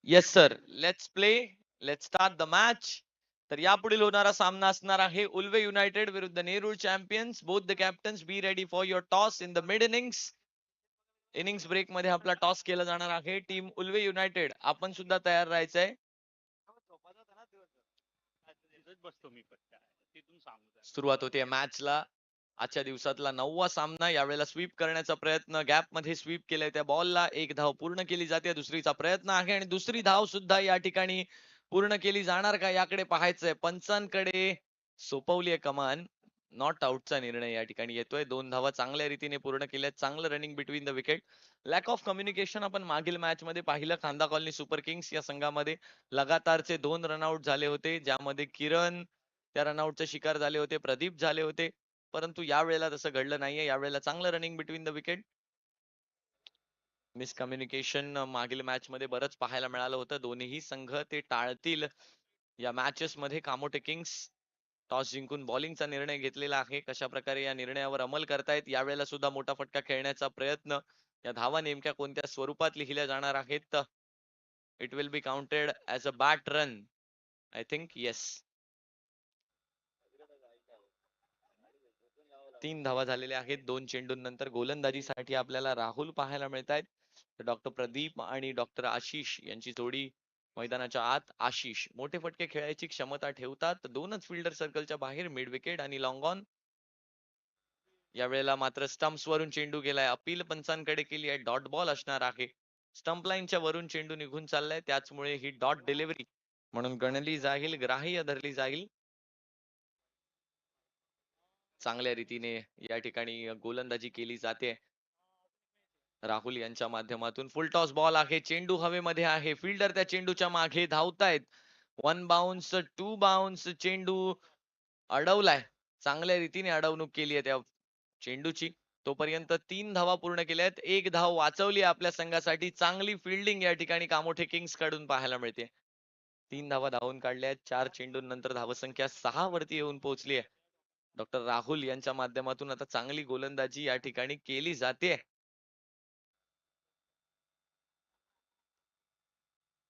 Yes sir, let's play, let's start the match. तर यापुढील होणारा सामना असणार आहे उल्वे युनायटेड विरुद्ध Nerul champions. Both the captains be ready for your toss in the mid innings break मध्ये आपला टॉस केला जाणार आहे. टीम उल्वे युनायटेड आपण सुद्धा तयार राहायचंय. सुरुवात होते मॅचला. आजच्या दिवसातला 9वा सामना. यावेळेला स्वीप करण्याचा प्रयत्न, गॅप मध्ये स्वीप केलाय त्या बॉलला. एक धाव पूर्ण केली जाते, दुसरीचा प्रयत्न आहे आणि दुसरी धाव सुद्धा या ठिकाणी पूर्ण केली जाणार का याकडे पाहायचंय. पंचांकडे सोपवली आहे कमान. नॉट आउटचा निर्णय या ठिकाणी येतोय. 2 धावा चांगल्या रीतीने पूर्ण केल्या. चांगलं running between the wicket. Lack of communication आपण मागील मॅच मध्ये पाहिलं. खांदा कॉलनी सुपर किंग्स या संघामध्ये लगातारचे 2 रनआउट झाले होते, ज्यामध्ये किरण त्या रनआउटचे शिकार झाले होते, प्रदीप झाले होते. परंतु यावेळेला तसं घडलं नाहीये. यावेळेला चांगलं running between the wicket. Miscommunication मागील मॅच मध्ये बरंच पाहायला मिळालं होतं. दोन्ही संघ ते टाळतील या मॅचेस मध्ये. कामोटे किंग्स टॉस जिंकून बॉलिंगचा निर्णय घेतलेला आहे. कशा प्रकारे या निर्णयावर अंमल करतायत. यावेळेला सुद्धा मोठा फटका खेळण्याचा प्रयत्न. या धावा नेमक्या कोणत्या स्वरूपात लिहिल्या जाणार आहेत. It will be counted as a bat run, I think. Yes, 3 धावा झालेल्या आहेत 2 चेंडूंनंतर. गोलंदाजीसाठी आपल्याला राहुल पाहायला मिळत आहेत. डॉक्टर प्रदीप आणि डॉक्टर आशिष यांची जोडी मैदानाच्या आत. आशिष मोठे फटके खेळायची क्षमता ठेवतात. 2च फिल्डर सर्कलच्या बाहेर, मिड विकेट आणि लॉंग ऑन. यावेळेला मात्र स्टंप्स वरून चेंडू गेलाय. अपील पंचांकडे केली आहे. डॉट बॉल असणार आहे. स्टंप लाईनच्या वरून चेंडू निघून चाललाय, त्याचमुळे ही डॉट डिलिव्हरी म्हणून गणली जाईल, ग्राह्य धरली जाईल. चांगल्या रीतीने या ठिकाणी गोलंदाजी केली जाते राहुल यांच्या माध्यमातून. फुल टॉस बॉल आहे. चेंडू हवेमध्ये आहे. फिल्डर त्या चेंडूच्या मागे धावतायत. 1 बाउन्स, 2 बाउन्स. चेंडू अडवलाय. चांगल्या रीतीने अडवणूक केली आहे त्या चेंडूची. तोपर्यंत 3 धावा पूर्ण केल्या आहेत. 1 धाव वाचवली आपल्या संघासाठी. चांगली फिल्डिंग या ठिकाणी कामोठे किंग्स कडून पाहायला मिळते. 3 धावा धावून काढल्या आहेत. 4 चेंडूंनंतर धावसंख्या 6 वरती येऊन पोहोचली आहे. डॉक्टर राहुल यांच्या माध्यमातून आता चांगली गोलंदाजी या ठिकाणी केली जाते.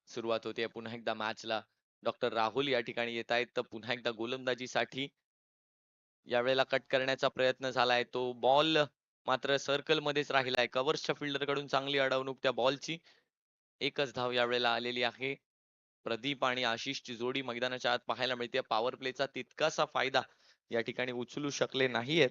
सुरुवात होते पुन्हा एकदा मॅचला. डॉक्टर राहुल या ठिकाणी येत आहेत. तर पुन्हा एकदा गोलंदाजीसाठी यावेळेला कट करण्याचा प्रयत्न झालाय. तो बॉल मात्र सर्कल मध्येच राहिलाय. कव्हर्सच्या फिल्डर कडून चांगली अडवणूक त्या बॉलची. एकच धाव यावेळेला आलेली आहे. प्रदीप आणि आशिषची जोडी मैदानाच्या आत पाहायला मिळते. पॉवर प्लेचा तितकासा फायदा या ठिकाणी उचलू शकले नाहीयेत.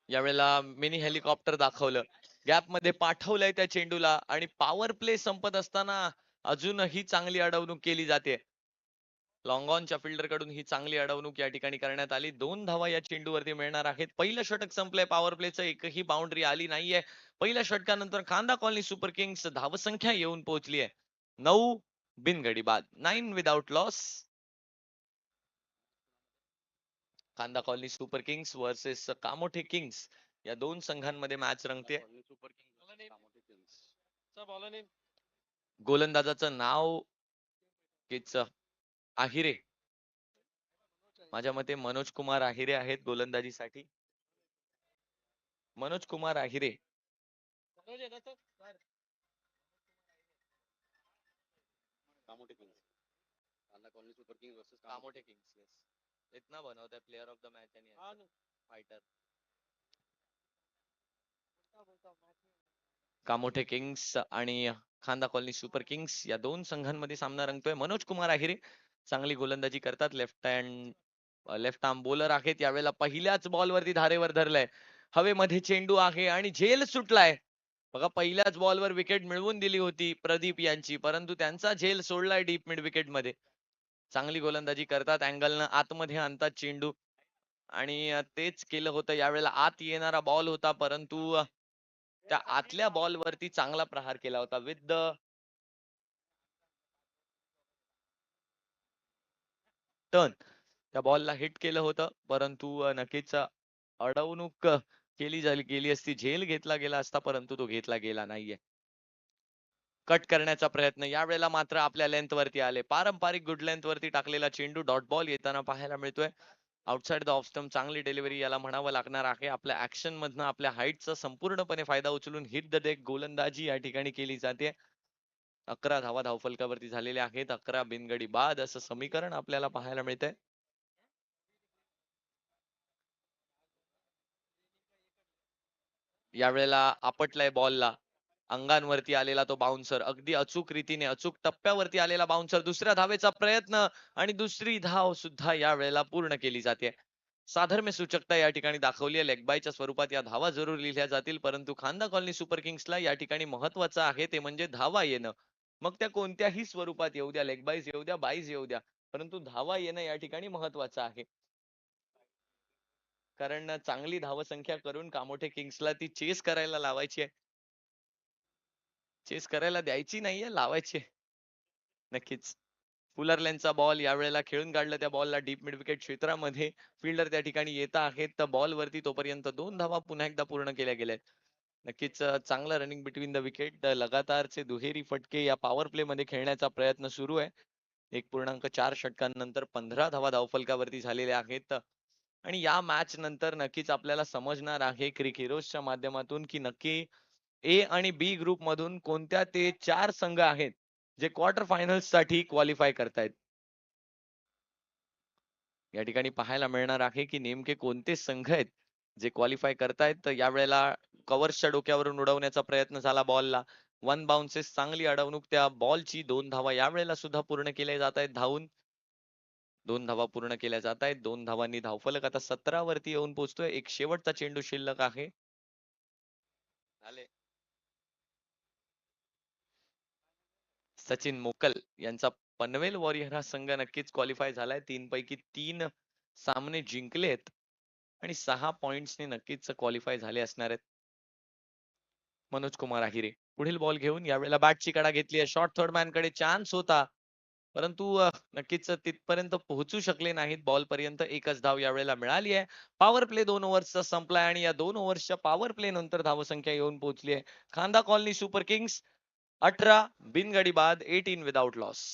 यावेळेला मिनी हेलिकॉप्टर दाखवलं. गॅप मध्ये पाठवलंय त्या चेंडूला आणि पॉवर प्ले संपत असताना अजूनही चांगली अडवणूक केली जाते. लॉंग ऑनच्या फिल्डर कडून ही चांगली अडवणूक या ठिकाणी करण्यात आली. 2 धावा या चेंडूवरती मिळणार आहेत. पहिलं षटक संपलंय. पॉवर प्लेचं एकही बाउंड्री आली नाहीये. पहिल्या षटकानंतर खांदा कॉलनी सुपर किंग्स धावसंख्या येऊन पोहोचली आहे 9 बिनगडी बाद. 9 विदाउट लॉस. खांदा colony super Kings versus Kamothe Kings या 2 संघांमध्ये मॅच रंगते. गोलंदाजाचं नाव आहिरे. माझ्या मते मनोज कुमार आहिरे आहेत गोलंदाजीसाठी. मनोज कुमार आहिरे. कामोठे किंग्स. इतना बनवता प्लेयर ऑफ द मॅच आणि फायटर. कामोठे किंग्स आणि खांदा कॉलनी सुपर किंग्स या 2 संघांमध्ये सामना रंगतोय. मनोज कुमार आहिरे चांगली गोलंदाजी करतात. लेफ्ट आर्म बॉलर आहेत. यावेळेला पहिल्याच बॉल वरती धारेवर धरलाय. हवेमध्ये चेंडू आहे आणि झेल सुटलाय. बघा, पहिल्याच बॉलवर विकेट मिळवून दिली होती प्रदीप यांची, परंतु त्यांचा झेल सोडलाय डीप मिड विकेट मध्ये. चांगली गोलंदाजी करतात. अँगलनं आतमध्ये आणतात चेंडू आणि तेच केलं होतं. यावेळेला आत येणारा बॉल होता, परंतु त्या आतल्या बॉल वरती चांगला प्रहार केला होता विथ द टर्न. त्या बॉलला हिट केलं होतं, परंतु नक्कीच अडवणूक गेली असती. झेल घेतला गेला असता, परंतु तो घेतला गेला नाहीये. कट करण्याचा प्रयत्न यावेळेला मात्र आपल्या लेंथ वरती आले. पारंपरिक गुड लेंथ वरती टाकलेला चेंडू डॉट बॉल येताना पाहायला मिळतोय. आउटसाइड द ऑफ स्टंप चांगली डिलिव्हरी याला म्हणावं लागणार आहे. आपल्या ऍक्शन मधनं आपल्या हाईटचा संपूर्णपणे फायदा उचलून हिट द डेक गोलंदाजी या ठिकाणी केली जाते. 11 धावा धावफलकावरती झालेल्या आहेत. 11 बिनगडी बाद असं समीकरण आपल्याला पाहायला मिळतंय. यावेळेला आपटलाय बॉलला, अंगांवरती आलेला तो बाउन्सर अगदी अचूक रीतीने अचूक टप्प्यावरती आलेला बाउन्सर, दुसऱ्या धावेचा प्रयत्न आणि दुसरी धाव सुद्धा या वेळेला पूर्ण केली जाते. साधर्म्य सूचकता या ठिकाणी दाखवली आहे. लेग बायच्या स्वरूपात या धावा जरूर लिहिल्या जातील, परंतु खांदा कॉलनी सुपर किंग्सला या ठिकाणी महत्वाचं आहे ते म्हणजे धावा येणं. मग त्या कोणत्याही स्वरूपात येऊ द्या, लेग बाईज येऊ द्या, बाईज येऊ द्या, परंतु धावा येणं या ठिकाणी महत्वाचं आहे. कारण चांगली धावसंख्या करून कामोठे किंग्सला ती चेस करायला लावायची आहे. चेस करायला द्यायची नाहीये, लावायची आहे. नक्कीच. फुलरलॅनचा बॉल यावेळेला खेळून काढलं त्या बॉलला डीप मिड विकेट क्षेत्रामध्ये. फिल्डर त्या ठिकाणी येत आहेत. तर बॉल वरती तोपर्यंत 2 धावा पुन्हा एकदा पूर्ण केल्या गेल्यात. नक्कीच चांगलं रनिंग बिटवीन द विकेट. लगातारचे दुहेरी फटके या पॉवर प्ले मध्ये खेळण्याचा प्रयत्न सुरू आहे. 1.4 षटकांनंतर 15 धावा धावफलकावरती झालेल्या आहेत. आणि या मॅच नंतर नक्कीच आपल्याला समजणार आहे क्रिक हिरोजच्या माध्यमातून की नक्की ए आणि बी ग्रुप मधून कोणत्या ते 4 संघ आहेत जे क्वार्टर फायनल्स साठी क्वालिफाय करतायत. या ठिकाणी पाहायला मिळणार आहे की नेमके कोणते संघ आहेत जे क्वालिफाय करतायत. तर यावेळेला कव्हर्सच्या डोक्यावरून उडवण्याचा प्रयत्न झाला बॉलला. 1 बाउन्सेस चांगली अडवणूक त्या बॉलची. 2 धावा यावेळेला सुद्धा पूर्ण केल्या जात आहेत धावून. 2 धावा पूर्ण केल्या जात आहेत. 2 धावांनी धावफलक आता 17 वरती येऊन पोहोचतोय. एक शेवटचा चेंडू शिल्लक आहे. झाले. सचिन मोकल यांचा पनवेल वॉरियर हा संघ नक्कीच क्वालिफाय झालाय. 3 पैकी 3 सामने जिंकलेत आणि 6 पॉइंट्सने नक्कीच क्वालिफाय झाले असणार आहेत. मनोज कुमार आहिरे पुढील बॉल घेऊन यावेळेला बॅटची कडा घेतली आहे. शॉर्ट थर्ड मॅन कडे चान्स होता, परंतु नक्कीच तिथपर्यंत पोहोचू शकले नाहीत. बॉल पर्यंत एकच धाव यावेळेला मिळाली आहे. पॉवर प्ले 2 ओव्हर्सचा संपलाय आणि या 2 ओव्हर्सच्या पॉवर प्ले नंतर धावसंख्या येऊन पोहोचली आहे. खांदा कॉलनी सुपर किंग्स 18 बिनगडी बाद, 18 विदाउट लॉस.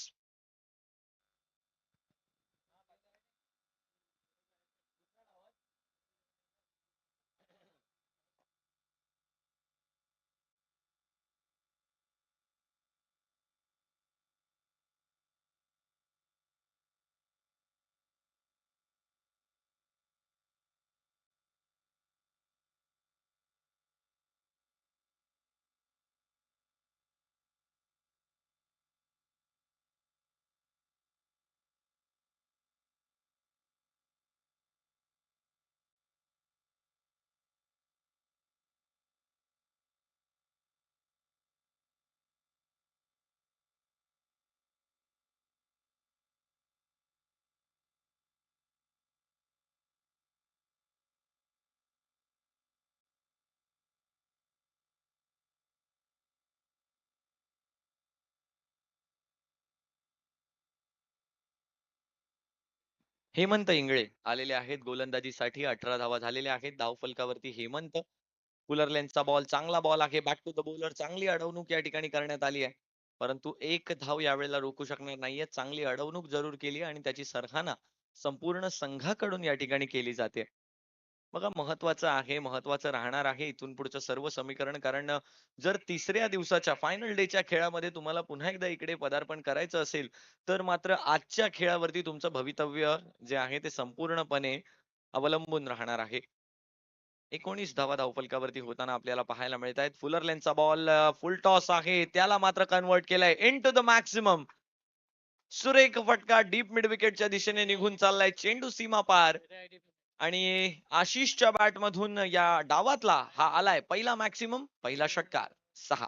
हेमंत इंगळे आलेले आहेत गोलंदाजीसाठी. 18 धावा झालेल्या आहेत धावफलकावरती. हेमंत कुलरलेन्सचा बॉल चांगला बॉल आहे. बॅक टू द बॉलर चांगली अडवणूक या ठिकाणी करण्यात आली आहे, परंतु एक धाव यावेळेला रोखू शकणार नाहीये. चांगली अडवणूक जरूर केली आणि त्याची सरहाना संपूर्ण संघाकडून या ठिकाणी केली जाते. बघा महत्वाचं आहे, महत्वाचं राहणार आहे इथून पुढचं सर्व समीकरण. कारण जर तिसऱ्या दिवसाच्या फायनल डेच्या खेळामध्ये तुम्हाला पुन्हा एकदा इकडे पदार्पण करायचं असेल, तर मात्र आजच्या खेळावरती तुमचं भवितव्य जे आहे ते संपूर्णपणे अवलंबून राहणार आहे. 19 धावा धावफलकावरती होताना आपल्याला पाहायला मिळत आहेत. फुलरलेनचा बॉल फुल टॉस आहे, त्याला मात्र कन्वर्ट केलाय इन टू द मॅक्सिमम. सुरेख फटका डीप मिड विकेटच्या दिशेने निघून चाललाय. चेंडू सीमा पार आणि आशिषच्या बॅट मधून या डावातला हा आलाय पहिला मॅक्सिमम, पहिला षटकार 6.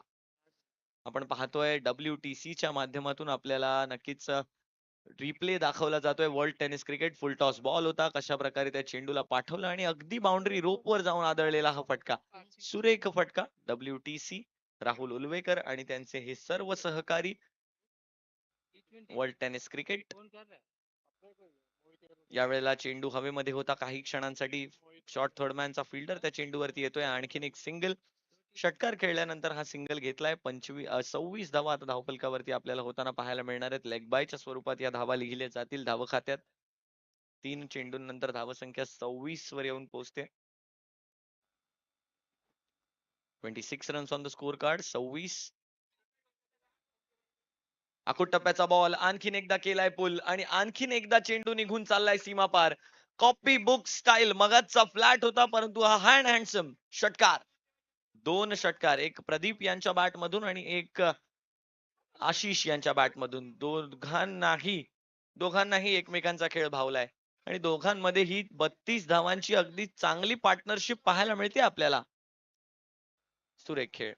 आपण पाहतोय WTC च्या माध्यमातून आपल्याला नक्कीच रिप्ले दाखवला जातोय. वर्ल्ड टेनिस क्रिकेट फुल टॉस बॉल होता, कशा प्रकारे त्या चेंडूला पाठवलं आणि अगदी बाउंड्री रोप वर जाऊन आदळलेला हा फटका. सुरेख फटका. WTC राहुल उलवेकर आणि त्यांचे हे सर्व सहकारी वर्ल्ड टेनिस क्रिकेट. यावेळेला चेंडू हवेमध्ये होता काही क्षणांसाठी. शॉर्ट थर्डमॅनचा फिल्डर त्या चेंडूवरती येतोय. आणखीन एक सिंगल. षटकार खेळल्यानंतर हा सिंगल घेतलाय. 26 धावा आता धावफलकावरती आपल्याला होताना पाहायला मिळणार आहेत. लेग बायच्या स्वरूपात या धावा लिहिल्या जातील धाव खात्यात. 3 चेंडूंनंतर धावसंख्या 26 वर येऊन पोहोचते. 26 runs on the score card. 26. आखूड टप्प्याचा बॉल आणखीन एकदा केलाय पुल आणि आणखीन एकदा चेंडू निघून चाललाय सीमा पार. कॉपी बुक स्टाईल मगाचा फ्लॅट होता, परंतु हा हँडसम षटकार. 2 षटकार, एक प्रदीप यांच्या बॅट मधून आणि एक आशिष यांच्या बॅट मधून. दोघांनाही एकमेकांचा खेळ भावलाय आणि दोघांमध्ये ही 32 धावांची अगदी चांगली पार्टनरशिप पाहायला मिळते आपल्याला. सुरेख खेळ.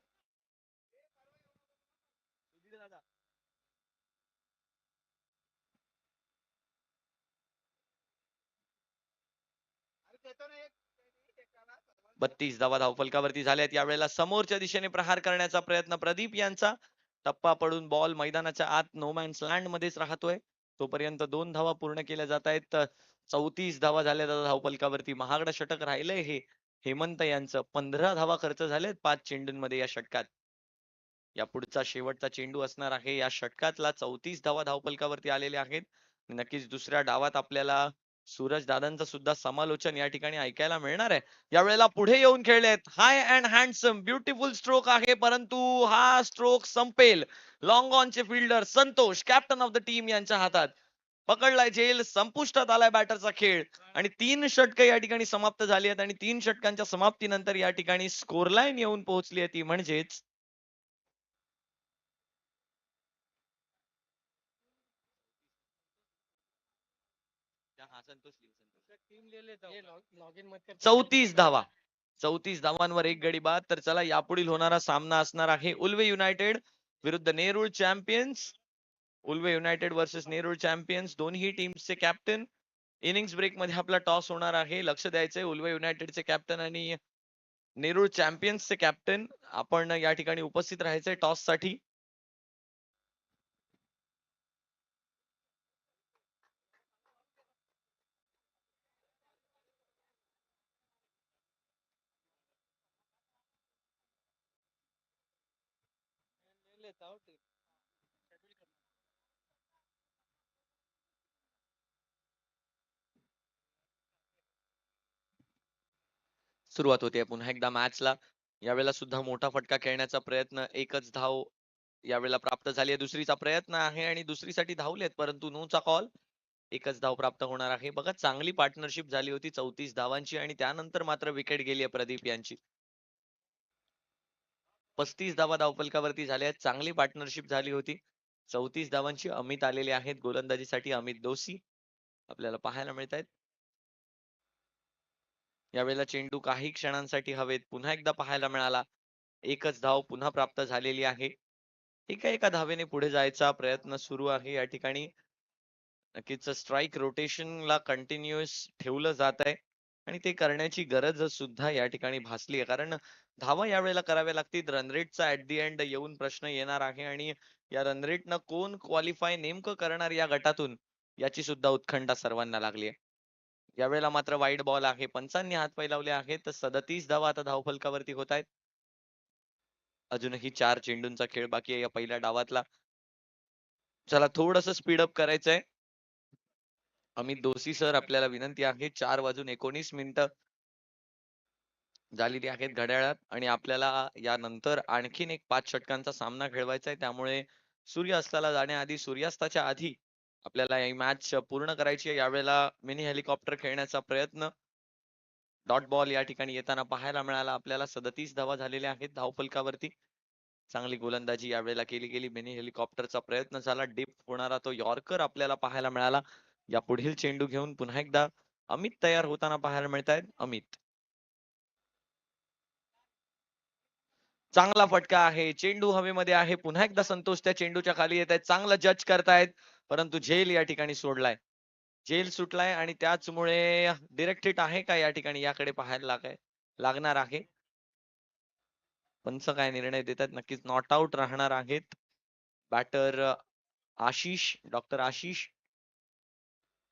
32 धावा धावफलकावरती झाल्यात. यावेळेला समोरच्या दिशेने प्रहार करण्याचा प्रयत्न प्रदीप यांचा. टप्पा पडून बॉल मैदानाच्या आत नो मॅन्स लँड मध्येच राहतोय. तोपर्यंत 2 धावा पूर्ण केल्या जात आहेत. 34 धावा झाल्या धावफलकावरती. महागडं षटक राहिलंय हे हेमंत यांचं. 15 धावा खर्च झालेत 5 चेंडूंमध्ये या षटकात. या पुढचा शेवटचा चेंडू असणार आहे या षटकातला. 34 धावा धावफलकावरती आलेल्या आहेत. नक्कीच दुसऱ्या डावात आपल्याला सूरज दादांचं सुद्धा समालोचन या ठिकाणी ऐकायला मिळणार आहे. यावेळेला पुढे येऊन खेळलेत. High and handsome beautiful stroke आहे, परंतु हा स्ट्रोक संपेल. लॉंग ऑनचे fielder Santosh captain of the team यांच्या हातात. पकडलाय झेल, संपुष्टात आलाय बॅटरचा खेळ आणि 3 षटक या ठिकाणी समाप्त झाली आहेत आणि 3 षटकांच्या समाप्तीनंतर या ठिकाणी स्कोर लाईन येऊन पोहोचली आहे, ती म्हणजेच चौतीस धावा. 34 धावांवर एक गडी बाद. तर चला यापुढील होणारा सामना असणार आहे उल्वे युनायटेड विरुद्ध Nerul champions. Ulwe United versus Nerul champions. दोन्ही टीम्सचे कॅप्टन. इनिंग्स ब्रेक मध्ये आपला टॉस होणार आहे. लक्ष द्यायचंय उल्वे युनायटेडचे कॅप्टन आणि नेरूळ चॅम्पियन्सचे कॅप्टन. आपण या ठिकाणी उपस्थित राहायचंय टॉस साठी. सुरुवात होते पुन्हा एकदा मॅचला. यावेळेला सुद्धा मोठा फटका खेळण्याचा प्रयत्न. एकच धाव यावेळेला प्राप्त झाली आहे. दुसरीचा प्रयत्न आहे आणि दुसरीसाठी धावलेत, परंतु नोचा कॉल. एकच धाव प्राप्त होणार आहे. बघा चांगली पार्टनरशिप झाली होती 34 धावांची आणि त्यानंतर मात्र विकेट गेली आहे प्रदीप यांची. 35 धावा धावफलकावरती झाल्या आहेत. चांगली पार्टनरशिप झाली होती. 34 धावांची. अमित आलेले आहेत गोलंदाजीसाठी. अमित दोशी आपल्याला पाहायला मिळत आहेत. यावेळेला चेंडू काही क्षणांसाठी हवेत पुन्हा एकदा पाहायला मिळाला. एकच धाव पुन्हा प्राप्त झालेली आहे. एका एका धावेने पुढे जायचा प्रयत्न सुरू आहे या ठिकाणी. नक्कीच स्ट्राईक रोटेशनला कंटिन्युअस ठेवलं जात आहे आणि ते करण्याची गरज सुद्धा या ठिकाणी भासली आहे, कारण धावा यावेळेला कराव्या लागतील. रनरेटचा ऍट दी एंड येऊन प्रश्न येणार आहे आणि या रनरेटनं कोण क्वालिफाय नेमकं करणार या गटातून, याची सुद्धा उत्कंठा सर्वांना लागली आहे. यावेळेला मात्र वाईड बॉल आहे. पंचांनी हात पाय लावले आहेत. तर 37 धावा आता धावफलकावरती होत आहेत. अजूनही 4 चेंडूंचा खेळ बाकी आहे या पहिल्या डावातला. चला थोडस स्पीड अप करायचंय. अमित दोशी सर आपल्याला विनंती आहे. 4:19 झालेली आहेत घड्याळात आणि आपल्याला यानंतर आणखीन एक 5 षटकांचा सामना खेळवायचा आहे. त्यामुळे सूर्यास्ताला जाण्याआधी, सूर्यास्ताच्या आधी आपल्याला ही मॅच पूर्ण करायची आहे. यावेळेला मिनी हेलिकॉप्टर खेळण्याचा प्रयत्न. डॉट बॉल या ठिकाणी येताना पाहायला मिळाला आपल्याला. 37 धावा झालेल्या आहेत धावफलकावरती. चांगली गोलंदाजी यावेळेला केली गेली. मिनी हेलिकॉप्टरचा प्रयत्न झाला. डीप होणारा तो यॉर्कर आपल्याला पाहायला मिळाला. या पुढील चेंडू घेऊन पुन्हा एकदा अमित तयार होताना पाहायला मिळत आहेत. अमित. चांगला फटका आहे. चेंडू हवेमध्ये आहे. पुन्हा एकदा संतोष त्या चेंडूच्या खाली येत आहेत. चांगलं जज करतायत, परंतु झेल या ठिकाणी सोडलाय. झेल सुटलाय आणि त्याचमुळे डिरेक्ट हिट आहे का या ठिकाणी, याकडे पाहायला लागणार आहे. पंच काय निर्णय देतात. नक्कीच नॉट आउट राहणार आहेत. Batter Ashish, doctor Ashish.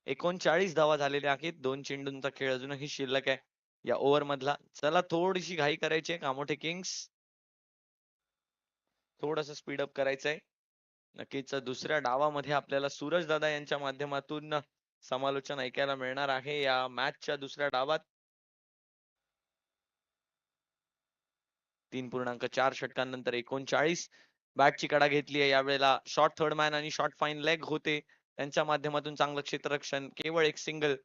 39 धावा झालेल्या आहेत. 2 चेंडूंचा खेळ अजूनही शिल्लक आहे या ओव्हर मधला. चला थोडीशी घाई करायची आहे कामोठे किंग्स. थोडस स्पीड अप करायचंय. नक्कीच दुसऱ्या डावामध्ये आपल्याला सूरज दादा यांच्या माध्यमातून समालोचन ऐकायला मिळणार आहे या मॅचच्या दुसऱ्या डावात. 3.4 षटकांनंतर 39 बॅटची कडा घेतली आहे यावेळेला. शॉर्ट थर्ड मॅन आणि शॉर्ट फाईन लेग होते त्यांच्या माध्यमातून चांगलं क्षेत्ररक्षण, केवळ एक सिंगल.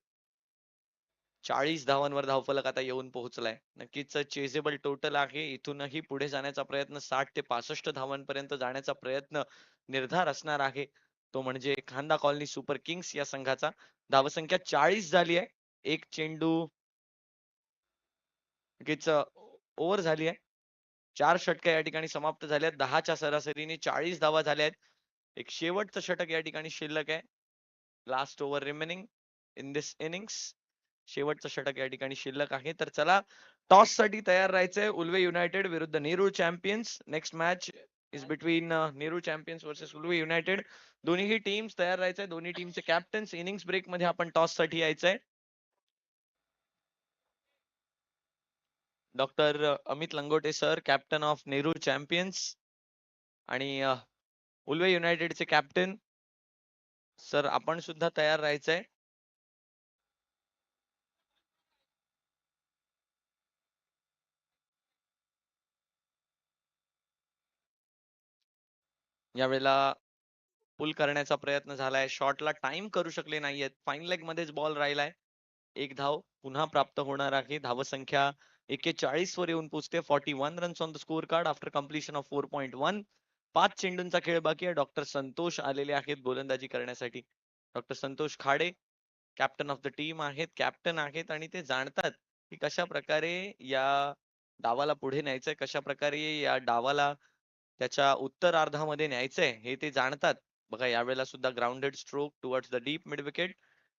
40 धावांवर धावफलक आता येऊन पोहोचलाय. नक्कीच चेझेबल टोटल आहे. इथूनही पुढे जाण्याचा प्रयत्न 60 ते 65 धावांपर्यंत जाण्याचा प्रयत्न निर्धार असणार आहे. तो म्हणजे खांदा कॉलनी सुपर किंग्स या संघाचा. धावसंख्या 40 झाली आहे. एक चेंडू नक्कीच ओव्हर झाली आहे. 4 षटक या ठिकाणी समाप्त झाल्यात. 10च्या सरासरीने 40 धावा झाल्या आहेत. एक शेवटचं षटक या ठिकाणी शिल्लक आहे. Last over remaining in this innings. शेवटचं षटक या ठिकाणी शिल्लक आहे. तर चला, टॉस साठी तयार राहायचंय. उल्वे युनायटेड विरुद्ध Nerul champions. Next match is between Nerul champions versus Ulwe United. दोन्ही टीम्स तयार राहायचंय. दोन्ही टीमचे कॅप्टन्स. इनिंग्स ब्रेक मध्ये आपण टॉस साठी यायचंय. Doctor Amit लंगोटे sir, captain of Nerul champions, आणि उल्वे युनायटेडचे कॅप्टन सर, आपण सुद्धा तयार राहायचंय. यावेळेला पुल करण्याचा प्रयत्न झालाय. शॉटला टाइम करू शकले नाहीयेत. फाईन लेग मध्येच बॉल राहिलाय. एक धाव पुन्हा प्राप्त होणार आहे. धावसंख्या 41 वर येऊन पोहोचते. 41 runs on the score card after completion of 4.1. 5 चेंडूंचा खेळ बाकी आहे. डॉक्टर संतोष आलेले आहेत गोलंदाजी करण्यासाठी. Doctor Santosh Khade captain of the team आहेत, कॅप्टन आहेत, आणि ते जाणतात की कशा प्रकारे या डावाला पुढे न्यायचंय, कशा प्रकारे या डावाला त्याच्या उत्तरार्धामध्ये न्यायचंय हे ते जाणतात. बघा, यावेळेला सुद्धा grounded stroke towards the deep mid wicket.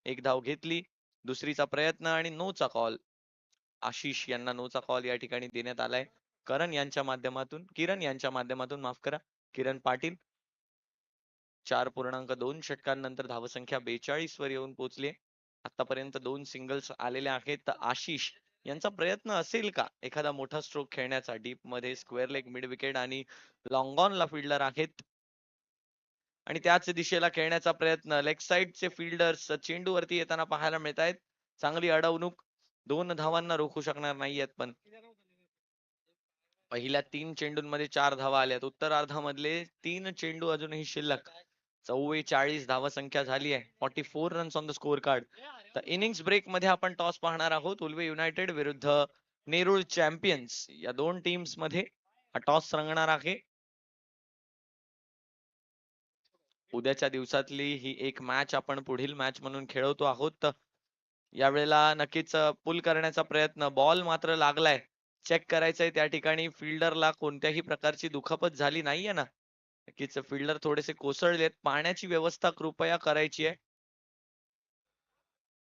एक धाव घेतली. दुसरीचा प्रयत्न आणि नोचा कॉल. आशिष यांना नोचा कॉल या ठिकाणी देण्यात आलाय. किरण यांच्या माध्यमातून, माफ करा, किरण पाटील. 4.2 षटकांनंतर धावसंख्या 42 वर येऊन पोहोचली. आतापर्यंत 2 सिंगल्स आलेले आहेत. तर आशिष यांचा प्रयत्न असेल का एखादा मोठा स्ट्रोक खेळण्याचा? डीप मध्ये स्क्वेअर लेग मिड विकेट आणि लॉंग ऑन ला फिल्डर आहेत, आणि त्याच दिशेला खेळण्याचा प्रयत्न लेग साइडचे फिल्डर्स चेंडूवरती येताना पाहायला मिळत आहेत. चांगली अडवणूक. 2 धावांना रोखू शकणार नाहीयेत, पण पहिल्या 3 चेंडूंमध्ये 4 धावा आल्यात. उत्तरार्धामधले 3 चेंडू अजूनही शिल्लक. 44 धावसंख्या झाली आहे. 44 runs on the score card. तर इनिंग्स ब्रेक मध्ये आपण टॉस पाहणार आहोत. उल्वे युनायटेड विरुद्ध नेरूळ चॅम्पियन्स या दोन टीम्स मध्ये हा टॉस रंगणार आहे. उद्याच्या दिवसातली ही एक मॅच आपण पुढील मॅच म्हणून खेळवतो आहोत. यावेळेला नक्कीच पुल करण्याचा प्रयत्न. बॉल मात्र लागलाय. चेक करायचंय त्या ठिकाणी फिल्डरला कोणत्याही प्रकारची दुखापत झाली नाहीये ना? नक्कीच फिल्डर थोडेसे कोसळलेत. पाण्याची व्यवस्था कृपया करायची आहे.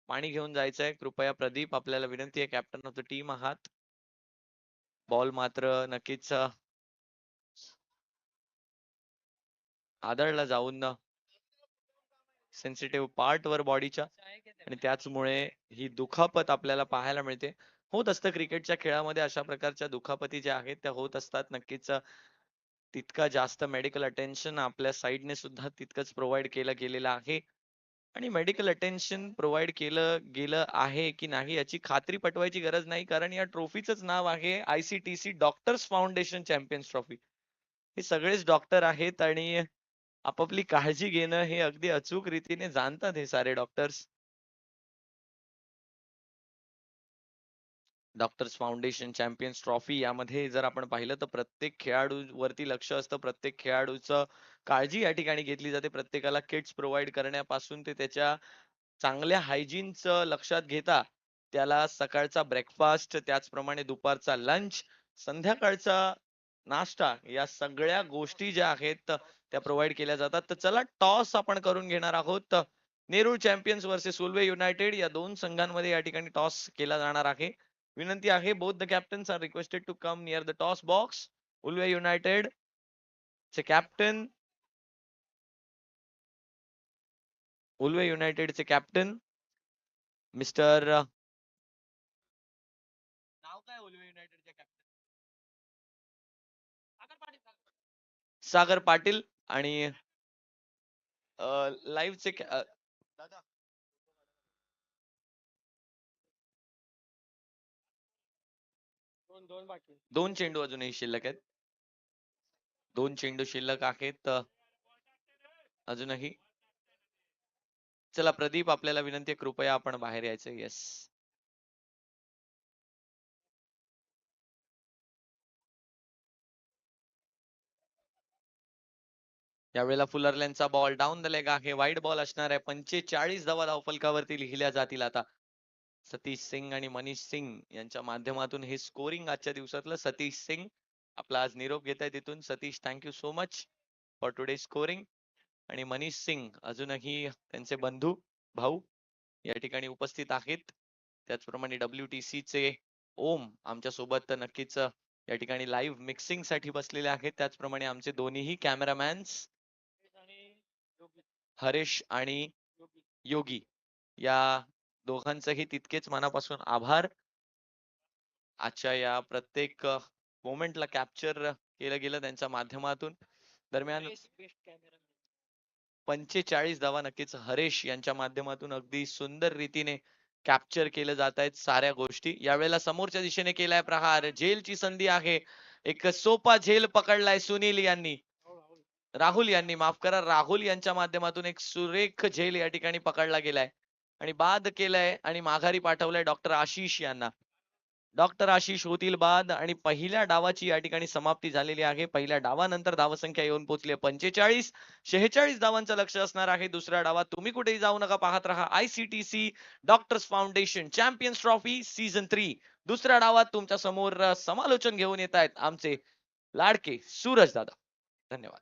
पाणी घेऊन जायचंय कृपया. प्रदीप, आपल्याला विनंती आहे, कॅप्टन ऑफ द टीम आहात. बॉल मात्र नक्कीच आदळला जाऊन सेन्सिटिव्ह पार्ट वर बॉडीच्या, आणि त्याचमुळे ही दुखापत आपल्याला पाहायला मिळते. होत असतं क्रिकेटच्या खेळामध्ये, अशा प्रकारच्या दुखापती ज्या आहेत त्या होत असतात. नक्कीच तितका जास्त मेडिकल अटेन्शन आपल्या साईडने सुद्धा तितकंच प्रोव्हाइड केलं गेलेलं आहे. आणि मेडिकल अटेन्शन प्रोव्हाइड केलं गेलं आहे की नाही याची खात्री पटवायची गरज नाही, कारण या ट्रॉफीच नाव आहे ICTC doctors foundation champions trophy. हे सगळेच डॉक्टर आहेत आणि आपापली काळजी घेणं हे अगदी अचूक रीतीने जाणतात हे सारे doctors. Doctors foundation champions trophy यामध्ये जर आपण पाहिलं तर प्रत्येक खेळाडूवरती लक्ष असतं. प्रत्येक खेळाडूचं काळजी या ठिकाणी घेतली जाते. प्रत्येकाला किट्स प्रोव्हाइड करण्यापासून ते त्याच्या चांगल्या हायजीनचं लक्षात घेता त्याला सकाळचा ब्रेकफास्ट, त्याचप्रमाणे दुपारचा लंच, संध्याकाळचा नाश्ता, या सगळ्या गोष्टी ज्या आहेत त्या प्रोव्हाइड केल्या जातात. तर चला, टॉस आपण करून घेणार आहोत. Nerul champions versus Ulwe United या दोन संघांमध्ये या ठिकाणी टॉस केला जाणार आहे. विनंती आहे, both the captains are requested to come near the toss box. Ulwe United चे कॅप्टन उल्वे युनायटेडचे कॅप्टन मिस्टर, नाव काय उल्वे युनायटेडच्या कॅप्टन? सागर पाटील. आणि लाईव्हचे दादा 2 चेंडू अजूनही शिल्लक आहेत. 2 चेंडू शिल्लक आहेत अजूनही. चला प्रदीप, आपल्याला विनंती आहे, कृपया आपण बाहेर यायचं. येस. यावेळेला फुलरल्यांचा बॉल डाऊन द लेग आहे. वाईट बॉल असणार आहे. 45 धावा धावफलकावरती लिहिल्या जातील आता. सतीश सिंग आणि मनीष सिंग यांच्या माध्यमातून हे स्कोरिंग आजच्या दिवसातलं. सतीश सिंग आपला आज निरोप घेत आहे तिथून. Satish, thank you so much for today scoring. आणि मनीष सिंग अजूनही त्यांचे बंधू भाऊ या ठिकाणी उपस्थित आहेत. त्याचप्रमाणे WTC चे ओम आमच्या सोबत नक्कीच या ठिकाणी लाईव्ह मिक्सिंग साठी बसलेले आहेत. त्याचप्रमाणे आमचे दोन्हीही कॅमेरामॅन्स हरेश आणि योगी, या दोघांचेही तितकेच मनापासून आभार. आजच्या या प्रत्येक मोमेंटला कॅप्चर केलं गेलं त्यांच्या माध्यमातून. दरम्यान 45 धावा नक्कीच हरेश यांच्या माध्यमातून अगदी सुंदर रीतीने कॅप्चर केलं जात आहेत साऱ्या गोष्टी. यावेळेला समोरच्या दिशेने केलाय प्रहार. झेलची संधी आहे. एक सोपा झेल पकडलाय सुनील यांनी, राहुल यांनी, माफ करा, राहुल यांच्या माध्यमातून एक सुरेख झेल या ठिकाणी पकडला गेलाय आणि बाद केलाय आणि माघारी पाठवलंय डॉक्टर आशिष यांना. डॉक्टर आशिष होतील बाद आणि पहिल्या डावाची या ठिकाणी समाप्ती झालेली आहे. पहिल्या डावानंतर धावसंख्या येऊन पोहोचली 45. 46 धावांचं लक्ष असणार आहे दुसऱ्या डावात. तुम्ही कुठेही जाऊ नका, पाहत रहा ICTC doctors foundation champions trophy season 3. दुसऱ्या डावात तुमच्या समोर समालोचन घेऊन येत आहेत आमचे लाडके सूरज दादा. धन्यवाद.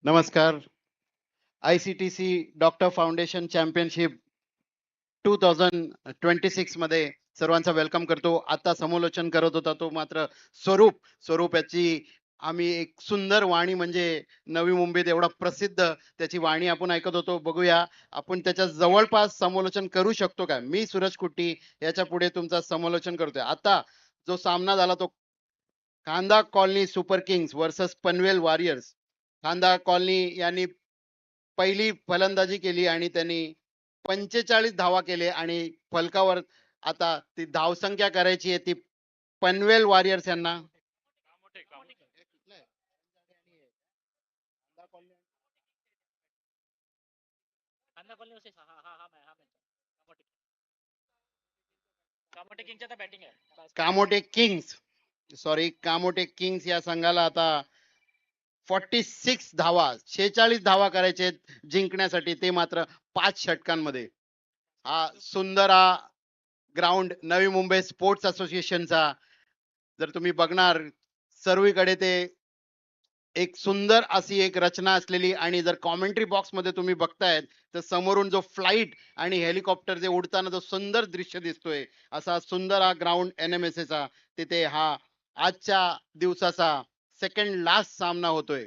नमस्कार. ICTC डॉक्टर फाउंडेशन चॅम्पियनशिप 2026 मध्ये सर्वांचा वेलकम करतो. आता समालोचन करत होता तो मात्र स्वरूप याची आम्ही एक सुंदर वाणी, म्हणजे नवी मुंबईत एवढा प्रसिद्ध त्याची वाणी आपण ऐकत होतो. बघूया आपण त्याच्या जवळपास समालोचन करू शकतो का. मी सूरज कुट्टी याच्या पुढे तुमचा समालोचन करतोय. आता जो सामना झाला तो कांदा colony super Kings versus Panvel warriors. कांदा कॉलनी यांनी पहिली फलंदाजी केली आणि त्यांनी 45 धावा केले आणि फलकावर आता ती धावसंख्या करायची आहे ती पनवेल वॉरियर्स यांना. Kamothe Kings, sorry, Kamothe Kings या संघाला आता 46 धावा, 46 धावा करायचे जिंकण्यासाठी, ते मात्र 5 षटकांमध्ये. हा सुंदर हा ग्राउंड नवी मुंबई स्पोर्ट्स असोसिएशनचा जर तुम्ही बघणार सर्वीकडे ते एक सुंदर अशी एक रचना असलेली, आणि जर कॉमेंट्री बॉक्स मध्ये तुम्ही बघतायत तर समोरून जो फ्लाइट आणि हेलिकॉप्टर जे उडताना जो सुंदर दृश्य दिसतोय, असा सुंदर हा ग्राउंड NMSA चा, तिथे हा आजच्या दिवसाचा सेकंड लास्ट सामना होतोय.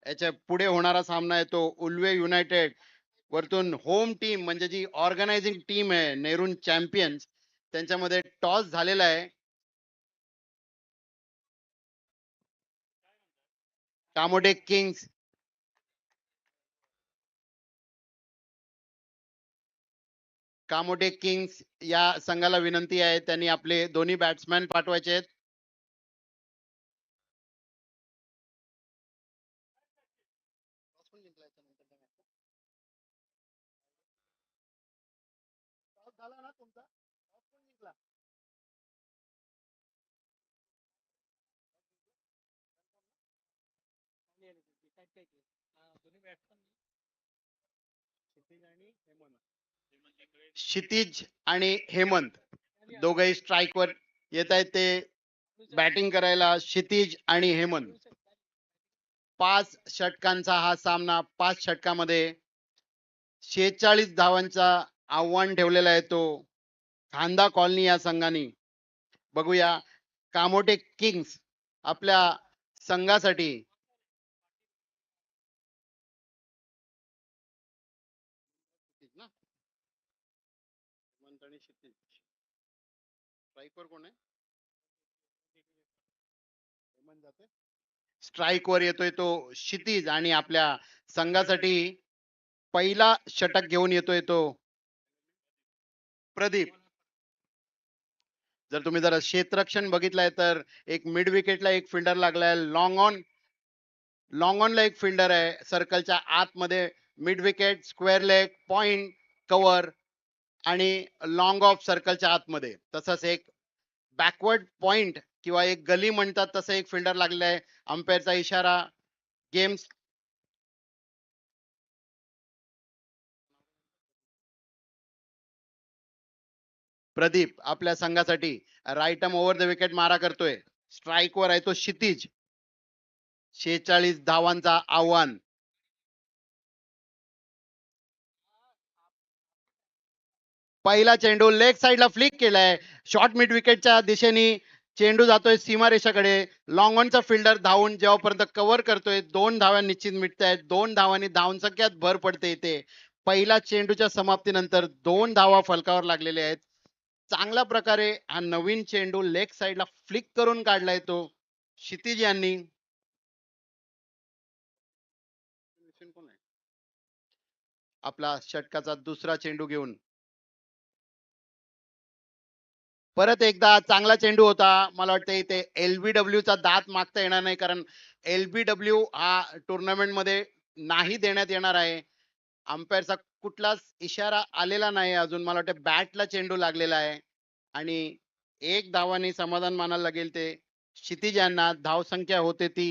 याच्या पुढे होणारा सामना आहे तो उल्वे युनायटेड वरतून होम टीम, म्हणजे जी ऑर्गनायझिंग टीम आहे नेरून चॅम्पियन्स, त्यांच्यामध्ये टॉस झालेला आहे. कामोडे किंग्स कामोटे किंग्स या संघाला विनंती आहे त्यांनी आपले दोन्ही बॅट्समॅन पाठवायचे आहेत. झाला ना तुमचा ऑप्शन जिंकला. क्षितिज आणि हेमंत दोघेही स्ट्राईक वर येत आहेत. ते बॅटिंग करायला क्षितिज आणि हेमंत. 5 षटकांचा हा सामना. 5 षटकामध्ये 46 धावांचा आव्हान ठेवलेला आहे तो खांदा कॉलनी या संघाने. बघूया कामोटे किंग्स आपल्या संघासाठी स्ट्राईक वर येतोय तो क्षितिज आणि आपल्या संघासाठी पहिला षटक घेऊन येतोय तो प्रदीप. जर तुम्ही जरा क्षेत्ररक्षण बघितलंय तर एक मिड विकेटला एक फिल्डर लागलाय. लॉंग ऑन ला एक फिल्डर आहे सर्कलच्या आतमध्ये. Mid wicket, square leg, point, cover आणि लॉंग ऑफ सर्कलच्या आतमध्ये. तसंच एक बॅकवर्ड पॉइंट किंवा एक गली म्हणतात तसं एक फिल्डर लागलेला आहे. अंपायरचा इशारा. गेम्स प्रदीप आपल्या संघासाठी right arm over the wicket मारा करतोय. स्ट्राईक वर आहे तो क्षितिज. 46 धावांचा आव्हान. पहिला चेंडू लेग साइडला फ्लिक केलाय. शॉर्ट मिड विकेटच्या दिशेने चेंडू जातोय सीमारेषाकडे. लॉंग ऑनचा फिल्डर धावून जेव्हापर्यंत कव्हर करतोय 2 धाव्या निश्चित मिळत आहेत. 2 धावांनी धावसंख्यात भर पडते इथे. पहिल्या चेंडूच्या समाप्तीनंतर 2 धावा फलकावर लागलेल्या आहेत. चांगल्या प्रकारे हा नवीन चेंडू लेग साइडला फ्लिक करून काढलाय तो क्षितिज यांनी. आपला षटकाचा दुसरा चेंडू घेऊन परत एकदा चांगला चेंडू होता. मला वाटतं इथे LBW चा दात मागता येणार नाही, कारण LBW हा टुर्नामेंट मध्ये नाही देण्यात येणार आहे. अंपायरचा कुठलाच इशारा आलेला नाही अजून. मला वाटतं बॅटला चेंडू लागलेला आहे आणि 1 धावाने समाधान मानायला लागेल ते क्षितिज यांना. धावसंख्या होते ती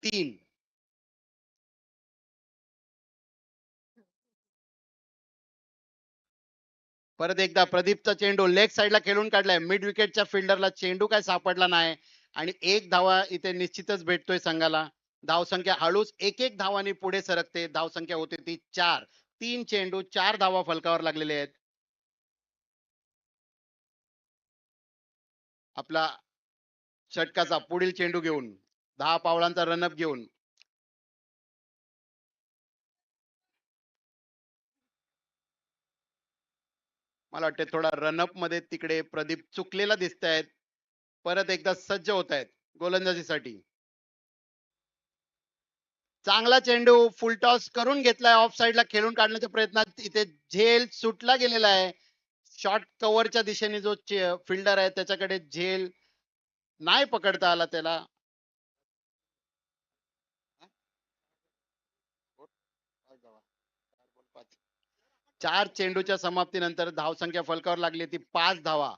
3. परत एकदा प्रदीपचा चेंडू लेग साइडला खेळून काढलाय. मिड विकेटच्या फिल्डरला चेंडू काय सापडला नाही आणि 1 धावा इथे निश्चितच भेटतोय संघाला. धावसंख्या हळूच 1-1 धावांनी पुढे सरकते. धावसंख्या होते ती 4. 3 चेंडू 4 धावा फलकावर लागलेले आहेत. आपला षटकाचा पुढील चेंडू घेऊन 10 पावलांचा रनअप घेऊन मला वाटते थोडा रनअप मध्ये तिकडे प्रदीप चुकलेला दिसत आहेत. परत एकदा सज्ज होत आहेत गोलंदाजीसाठी. चांगला चेंडू फुलटॉस करून घेतलाय. ऑफ साइडला खेळून काढण्याच्या प्रयत्नात इथे झेल सुटला गेलेला आहे. शॉर्ट कव्हरच्या दिशेने जो फिल्डर आहे त्याच्याकडे झेल नाही पकडता आला त्याला. 4 चेंडूच्या समाप्तीनंतर धावसंख्या फलकावर लागली ती 5 धावा.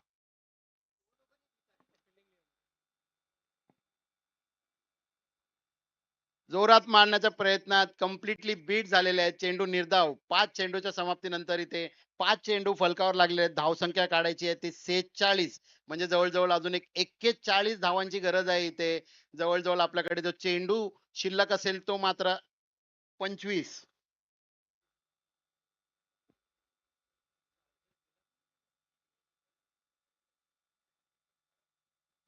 जोरात मारण्याच्या प्रयत्नात कम्प्लिटली बीट झालेले आहेत. चेंडू निर्धाव. 5 चेंडूच्या समाप्तीनंतर इथे 5 चेंडू फलकावर लागले आहेत. धावसंख्या काढायची आहे ती 46. म्हणजे जवळजवळ अजून एक 41 धावांची गरज आहे इथे. जवळजवळ आपल्याकडे जो चेंडू शिल्लक असेल तो मात्र 25.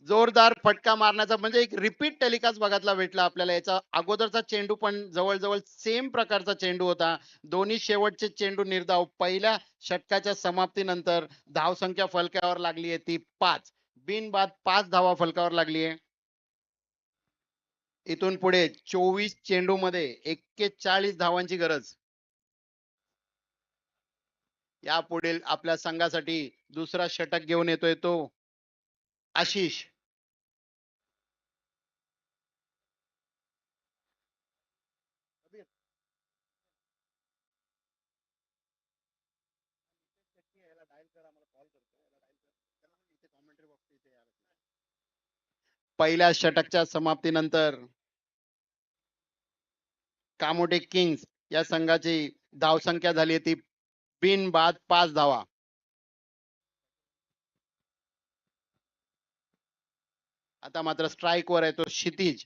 जोरदार फटका मारण्याचा म्हणजे एक रिपीट टेलिकास्ट बघायला भेटला आपल्याला. याचा अगोदरचा चेंडू पण जवळजवळ सेम प्रकारचा चेंडू होता. दोन्ही शेवटचे चेंडू निर्धाव. पहिल्या षटकाच्या समाप्तीनंतर धावसंख्या फलकावर लागली आहे ती 5. बिनबाद 5 धावा फलकावर लागली आहे. इथून पुढे 24 चेंडू मध्ये 41 धावांची गरज. या पुढील आपल्या संघासाठी दुसरा षटक घेऊन येतोय तो आशिष. पहिल्या षटकच्या समाप्तीनंतर कामोटे किंग्स या संघाची धावसंख्या झाली ती बिनबाद 5 धावा. आता मात्र स्ट्राईक वर आहे तो क्षितिज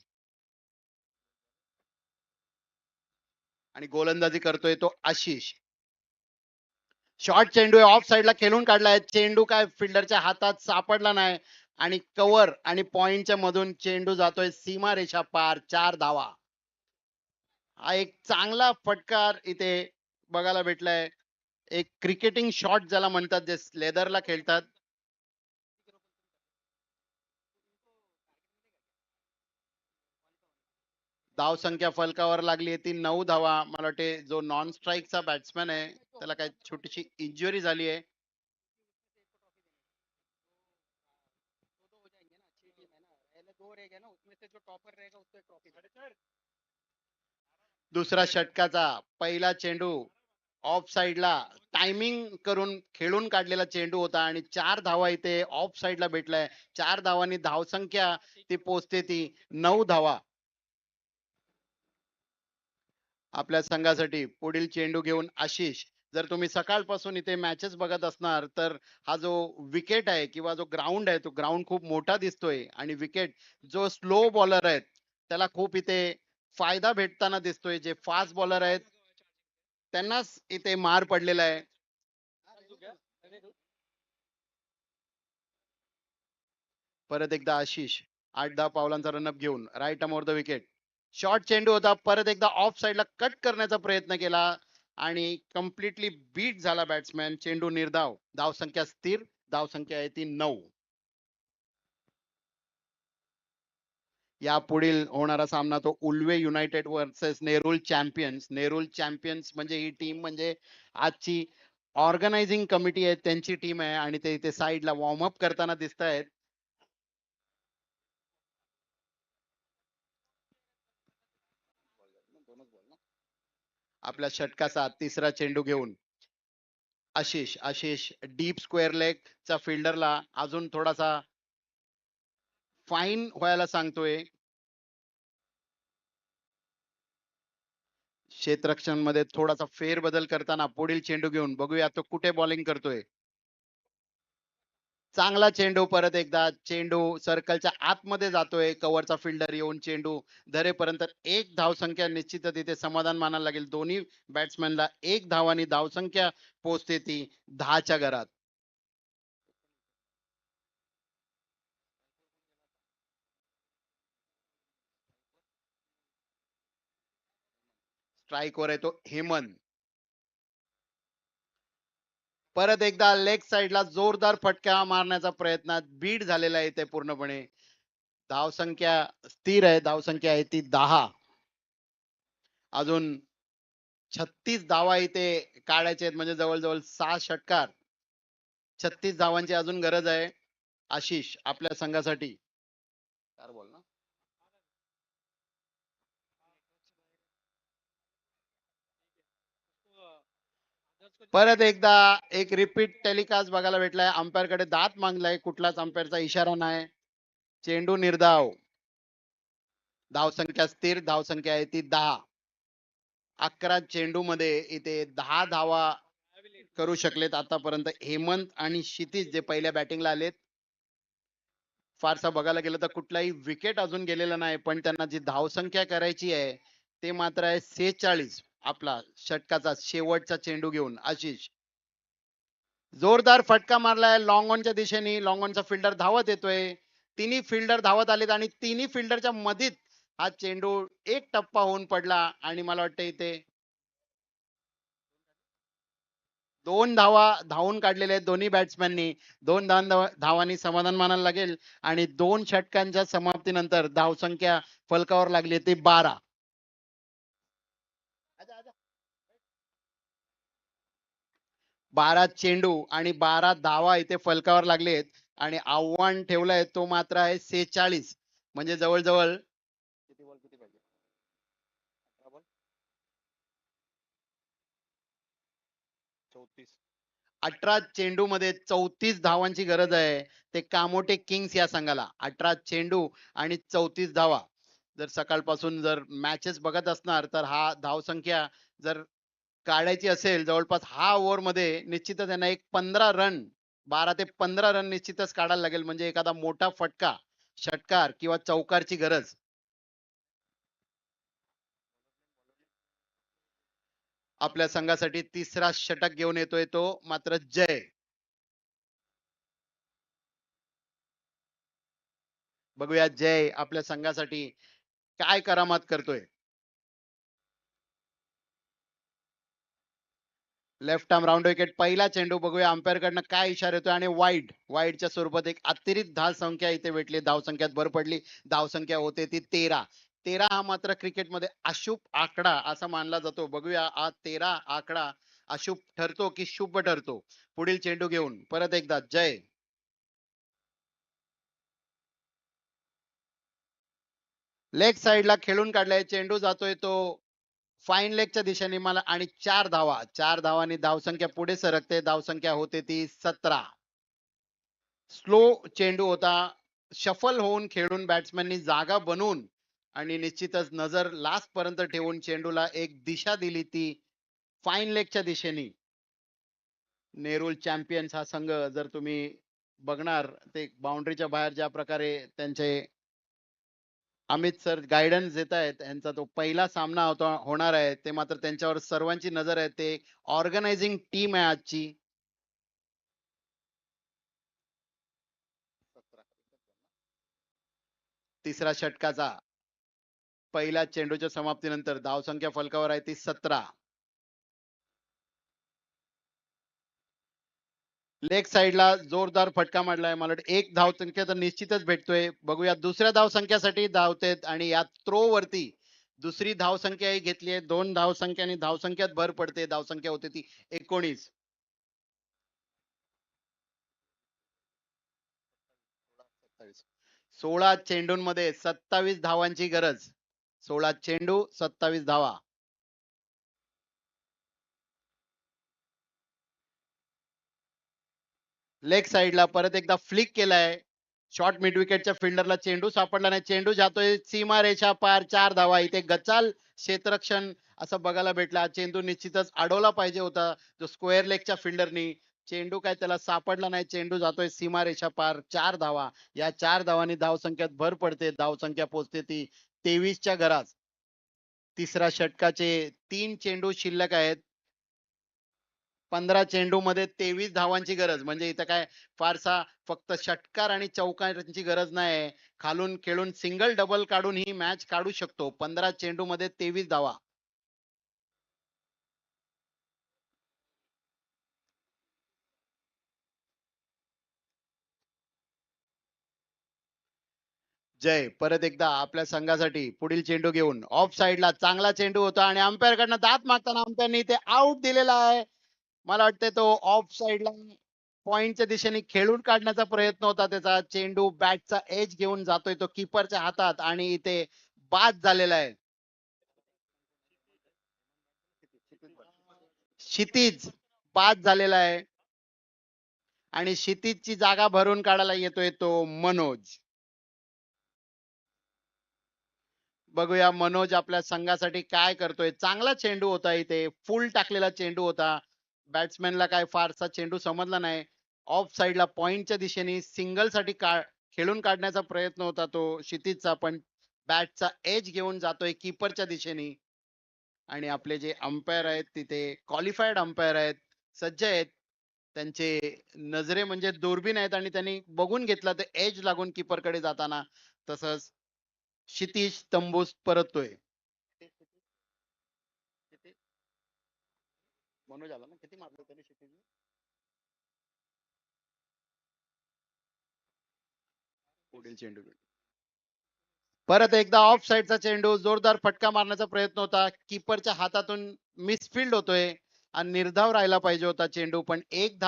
आणि गोलंदाजी करतोय तो आशिष. शॉर्ट चेंडू ऑफ साइडला खेळून काढलाय. चेंडू काय फिल्डरच्या हातात सापडला नाही आणि कव्हर आणि पॉइंटच्या मधून चेंडू जातोय सीमारेषा पार. 4 धावा. हा एक चांगला फटकार इथे बघायला भेटलाय. एक क्रिकेटिंग शॉट ज्याला म्हणतात, जे लेदरला खेळतात. धाव संख्या फलकावर लागली ती 9 धावा. मला वाटते जो नॉन स्ट्राईकचा बॅट्समॅन आहे त्याला काही छोटीशी इंजुरी झाली आहे. दुसरा षटकाचा पहिला चेंडू ऑफ साइडला टायमिंग करून खेळून काढलेला चेंडू होता आणि 4 धावा इथे ऑफ साइडला भेटलाय. 4 धावांनी धावसंख्या ती पोहोचते ती 9 धावा. आपल्या संघासाठी पुढील चेंडू घेऊन आशिष. जर तुम्ही सकाळपासून इथे मॅचेस बघत असणार तर हा जो विकेट आहे किंवा जो ग्राउंड आहे तो ग्राउंड खूप मोठा दिसतोय आणि विकेट जो स्लो बॉलर आहेत त्याला खूप इथे फायदा भेटताना दिसतोय. जे फास्ट बॉलर आहेत त्यांनाच इथे मार पडलेला आहे. परत एकदा आशिष 8-10 पावलांचा रनअप घेऊन right arm over the wicket. Short चेंडू होता. परत एकदा ऑफ साइडला कट करण्याचा प्रयत्न केला आणि कम्प्लिटली बीट झाला बॅट्समॅन. चेंडू निर्धाव. धावसंख्या स्थिर. धावसंख्या आहे ती 9. या पुढील होणारा सामना तो Ulwe United versus Nerul champions. Nerul champions म्हणजे ही टीम म्हणजे आजची ऑर्गनायझिंग कमिटी आहे त्यांची टीम आहे आणि ते इथे साईडला वॉर्मअप करताना दिसत आहेत. आपल्या षटकाचा तिसरा चेंडू घेऊन आशिष डीप स्क्वेअर लेग चा फिल्डरला अजून थोडासा फाईन व्हायला सांगतोय. क्षेत्ररक्षण मध्ये थोडासा फेरबदल करताना पुढील चेंडू घेऊन बघूया तो कुठे बॉलिंग करतोय. चांगला चेंडू. परत एकदा चेंडू सर्कलच्या आतमध्ये जातोय. कव्हरचा फिल्डर येऊन चेंडू धरेपर्यंत एक धावसंख्या निश्चितच इथे समाधान मानायला लागेल. दोन्ही बॅट्समॅनला एक धावानी धावसंख्या पोहोचते ती 10च्या घरात. स्ट्राईक वर आहे तो हेमंत. परत एकदा लेग साइडला जोरदार फटका मारण्याचा प्रयत्न बीट झालेला आहे ते पूर्णपणे. धावसंख्या स्थिर आहे. धावसंख्या आहे ती 10. अजून 36 धावा इथे काढायचे आहेत म्हणजे जवळजवळ 6 षटकार. 36 धावांची अजून गरज आहे आशिष आपल्या संघासाठी. बोल ना. परत एकदा एक रिपीट टेलिकास्ट बघायला भेटलाय. अंपायर कडे दात मागलाय. कुठलाच अंपायरचा इशारा नाही. चेंडू निर्धाव. धावसंख्या स्थिर. धावसंख्या आहे ती 10. 11 चेंडू मध्ये इथे 10 धावा करू शकलेत आतापर्यंत हेमंत आणि क्षितिज जे पहिल्या बॅटिंगला आलेत. फारसा बघायला गेलं तर कुठलाही विकेट अजून गेलेला नाही पण त्यांना जी धावसंख्या करायची आहे ते मात्र आहे 46. आपला षटकाचा शेवटचा चेंडू घेऊन आशिष. जोरदार फटका मारलाय लॉंग ऑनच्या दिशेने. लॉंग ऑनचा फिल्डर धावत येतोय. तिन्ही फिल्डर धावत आलेत आणि तिन्ही फिल्डरच्या मधीत हा चेंडू एक टप्पा होऊन पडला आणि मला वाटतं इथे 2 धावा धावून काढलेले आहेत दोन्ही बॅट्समॅननी. 2 धावांनी समाधान मानायला लागेल आणि 2 षटकांच्या समाप्तीनंतर धावसंख्या फलकावर लागली ती 12. 12 चेंडू आणि 12 धावा इथे फलकावर लागलेत आणि आव्हान ठेवलंय तो मात्र आहे 46. म्हणजे जवळजवळ 18 चेंडू मध्ये 34 धावांची गरज आहे ते कामोटे किंग्स या संघाला. 18 चेंडू आणि 34 धावा. जर सकाळपासून जर मॅचेस बघत असणार तर हा धावसंख्या जर काढायची असेल जवळपास हा ओव्हर मध्ये निश्चितच त्यांना एक 15 रन 12 ते 15 रन निश्चितच काढायला लागेल म्हणजे एखादा मोठा फटका षटकार किंवा चौकारची गरज. आपल्या संघासाठी तिसरा षटक घेऊन येतोय तो मात्र जय. बघूया जय आपल्या संघासाठी काय करामात करतोय. लेफ्ट आर्म राऊंड विकेट पहिला चेंडू बघूया अंपायर कडनं काय इशारा येतोय आणि वाईडच्या स्वरूपात एक अतिरिक्त धाव संख्या इथे भेटली. धाव संख्यात भर पडली. धाव संख्या होते ती 13. 13 हा मात्र क्रिकेटमध्ये अशुभ आकडा असा मानला जातो. बघूया हा 13 आकडा अशुभ ठरतो की शुभ ठरतो. पुढील चेंडू घेऊन परत एकदा जय. लेग साइडला खेळून काढलाय चेंडू जातोय तो फाईन लेगच्या दिशेने मला आणि 4 धावा. 4 धावांनी धावसंख्या पुढे सरकते. धावसंख्या होते ती 17. स्लो चेंडू होता. शफल होऊन खेळून बॅट्समॅननी जागा बनवून आणि निश्चितच नजर लास्ट पर्यंत ठेवून चेंडूला एक दिशा दिली ती फाईन लेगच्या दिशेने. नेरूल चॅम्पियन्स हा संघ जर तुम्ही बघणार ते बाउंड्रीच्या बाहेर ज्या प्रकारे त्यांचे अमित सर गायडन्स देत आहेत यांचा तो पहिला सामना होता होणार आहे ते मात्र त्यांच्यावर सर्वांची नजर आहे. ते ऑर्गनायझिंग टीम आहे आजची. तिसरा षटकाचा पहिल्या चेंडूच्या समाप्तीनंतर धावसंख्या फलकावर आहे ती 17. लेग साइडला जोरदार फटका मारलाय. मला वाटतं एक धावसंख्या तर निश्चितच भेटतोय. बघूया दुसऱ्या धावसंख्यासाठी धावतेत आणि या थ्रो वरती दुसरी धावसंख्याही घेतली आहे. 2 धावसंख्याने धावसंख्यात भर पडते. धावसंख्या होते ती 19. 16 चेंडूंमध्ये 27 धावांची गरज. 16 चेंडू 27 धावा. लेग साइडला परत एकदा फ्लिक केलाय. शॉर्ट मिड विकेटच्या फिल्डरला चेंडू सापडला नाही. चेंडू जातोय सीमा रेषा पार 4 धावा. इथे गचाल क्षेत्ररक्षण असं बघायला भेटला. चेंडू निश्चितच अडवला पाहिजे होता जो स्क्वेअर लेगच्या फिल्डरनी. चेंडू काय त्याला सापडला नाही. चेंडू जातोय सीमा रेषा पार 4 धावा. या 4 धावांनी धावसंख्यात भर पडते. धावसंख्या पोहोचते ती 23च्या घरात. तिसऱ्या षटकाचे 3 चेंडू शिल्लक आहेत. 15 चेंडू मध्ये 23 धावांची गरज म्हणजे इथं काय फारसा फक्त षटकार आणि चौकारांची गरज नाही. खालून खेळून सिंगल डबल काढून ही मॅच काढू शकतो. 15 चेंडू मध्ये 23 धावा. जय परत एकदा आपल्या संघासाठी पुढील चेंडू घेऊन ऑफ साइडला चांगला चेंडू होता आणि अंपायर कडनं दात मागताना अंपायरनी ते आउट दिलेला आहे. मला वाटतं तो ऑफ साइडला पॉइंटच्या दिशेने खेळून काढण्याचा प्रयत्न होता त्याचा. चेंडू बॅटचा एज घेऊन जातोय तो कीपरच्या हातात आणि इथे बाद झालेला आहे. क्षितिज बाद झालेला आहे आणि क्षितिजची जागा भरून काढायला येतोय तो मनोज. बघूया मनोज आपल्या संघासाठी काय करतोय. चांगला चेंडू होता इथे फुल टाकलेला चेंडू होता. बॅट्समॅनला काय फारसा चेंडू समजला नाही. ऑफ साइडला पॉइंटच्या दिशेने सिंगल साठी खेळून काढण्याचा प्रयत्न होता तो क्षितिजचा पण बॅटचा एज घेऊन जातोय कीपरच्या दिशेने. आणि आपले जे अंपायर आहेत तिथे क्वालिफाईड अंपायर आहेत. सज्ज आहेत. त्यांचे नजरे म्हणजे दुर्बीण आहेत आणि त्यांनी बघून घेतला ते एज लागून कीपर कडे जाताना. तसंच क्षितिज तंबूस परततोय. मनोज आला ना किती मारलं त्याने क्षितिजने? पुढील चेंडू परत एकदा ऑफ साइडचा चेंडू जोरदार फटका मारण्याचा प्रयत्न होता. कीपरच्या हातातून मिसफिल्ड होतोय आणि निर्धाव राहायला पाहिजे होता चेंडू पण एक